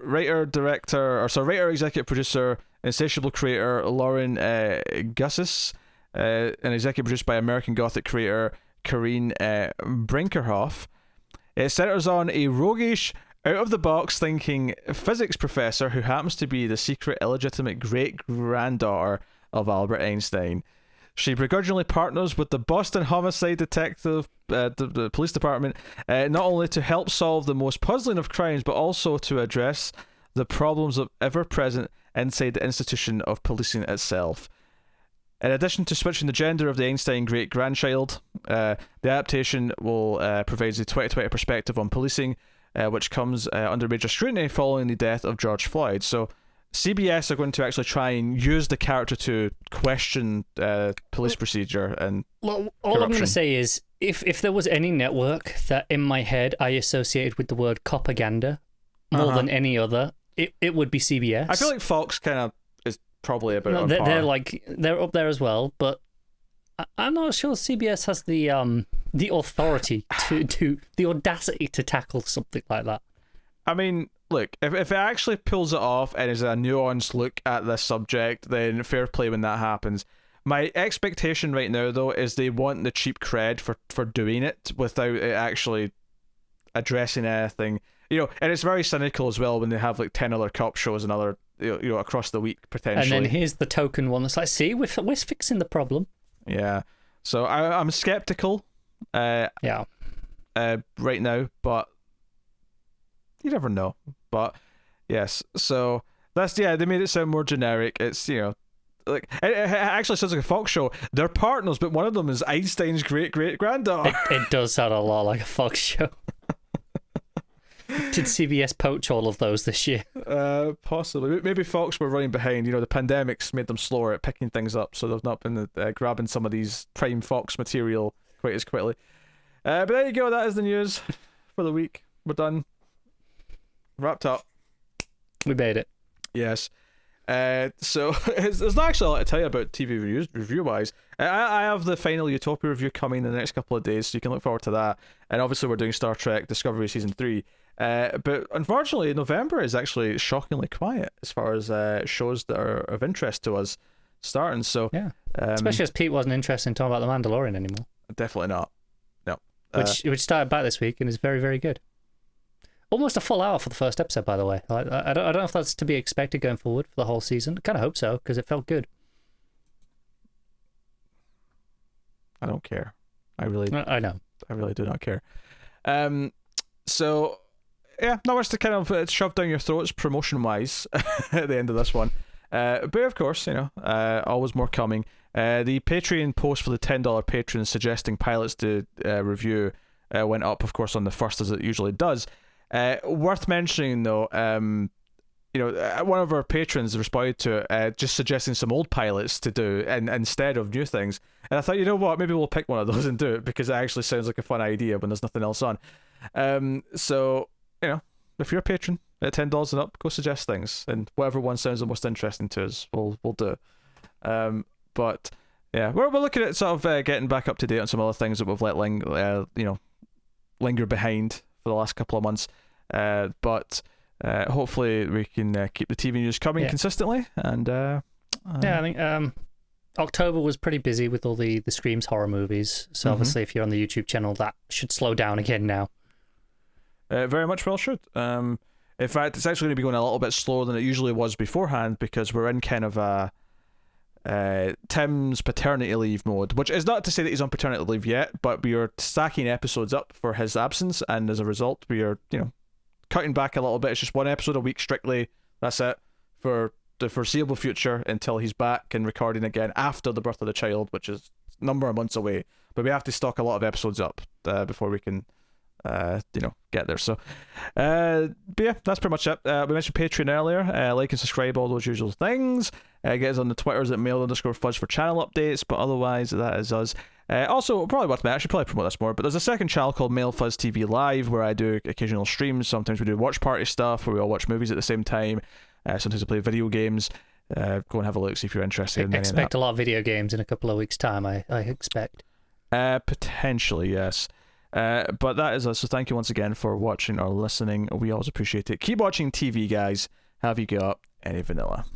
writer, executive producer, insatiable creator Lauren Gussis, and executive produced by American Gothic creator Karine Brinkerhoff. It centers on a roguish, out-of-the-box thinking physics professor who happens to be the secret illegitimate great-granddaughter of Albert Einstein. She begrudgingly partners with the Boston homicide detective, the police department, not only to help solve the most puzzling of crimes, but also to address the problems of ever-present inside the institution of policing itself. In addition to switching the gender of the Einstein great-grandchild, the adaptation will provide a 2020 perspective on policing, which comes under major scrutiny following the death of George Floyd. So CBS are going to actually try and use the character to question police procedure and all corruption. I'm going to say is, if there was any network that in my head I associated with the word propaganda more than any other, it would be CBS. I feel like Fox kind of is probably about on par. They're up there as well, but I'm not sure CBS has the authority to the audacity to tackle something like that. I mean, look, if it actually pulls it off and is a nuanced look at this subject, then fair play when that happens. My expectation right now, though, is they want the cheap cred for doing it without it actually addressing anything and it's very cynical as well when they have like 10 other cop shows and other across the week potentially. And then here's the token one that's like, see, we're fixing the problem. Yeah. So I'm skeptical. Right now, but you never know. But yes, so they made it sound more generic. It's like it actually sounds like a Fox show. They're partners, but one of them is Einstein's great granddaughter. It does sound a lot like a Fox show. Did CBS poach all of those this year? Possibly. Maybe Fox were running behind. The pandemic's made them slower at picking things up, so they've not been grabbing some of these prime Fox material quite as quickly. But there you go. That is the news for the week. We're done. Wrapped up. We made it. Yes. So there's not actually a lot to tell you about TV review-wise. I have the final Utopia review coming in the next couple of days, so you can look forward to that. And obviously we're doing Star Trek Discovery Season 3. But unfortunately, November is actually shockingly quiet as far as shows that are of interest to us starting. So yeah, especially as Pete wasn't interested in talking about The Mandalorian anymore. Definitely not. No. Which started back this week and is very, very good. Almost a full hour for the first episode, by the way. I don't know if that's to be expected going forward for the whole season. I kind of hope so, because it felt good. I don't care. I know. I really do not care. So, yeah, not much to kind of shove down your throats promotion-wise at the end of this one. But of course, always more coming. The Patreon post for the $10 patrons suggesting pilots to review went up, of course, on the 1st, as it usually does. Worth mentioning though, one of our patrons responded to just suggesting some old pilots to do instead of new things, and I thought, you know what, maybe we'll pick one of those and do it because it actually sounds like a fun idea when there's nothing else on. So if you're a patron at $10 and up, go suggest things, and whatever one sounds the most interesting to us, we'll do. But yeah, we're looking at sort of getting back up to date on some other things that we've let linger behind for the last couple of months, but hopefully we can keep the TV news coming consistently. And I think October was pretty busy with all the Screams horror movies, so obviously if you're on the YouTube channel, that should slow down again now. Very much well should. In fact, it's actually going to be going a little bit slower than it usually was beforehand, because we're in kind of a Tim's paternity leave mode, which is not to say that he's on paternity leave yet, but we are stacking episodes up for his absence, and as a result we are cutting back a little bit. It's just one episode a week strictly, that's it, for the foreseeable future until he's back and recording again after the birth of the child, which is a number of months away. But we have to stock a lot of episodes up before we can get there. So but yeah, that's pretty much it. We mentioned Patreon earlier. Like and subscribe, all those usual things. Get us on the Twitters at mail_fuzz for channel updates, but otherwise that is us. Also, probably worth mentioning, I should probably promote this more, but there's a second channel called Mail Fuzz TV Live where I do occasional streams. Sometimes we do watch party stuff where we all watch movies at the same time. Sometimes I play video games. Go and have a look, see if you're interested in any of that. Expect a lot of video games in a couple of weeks' time, I expect. Potentially, yes. But that is us, so thank you once again for watching or listening. We always appreciate it. Keep watching TV, guys. Have you got any vanilla?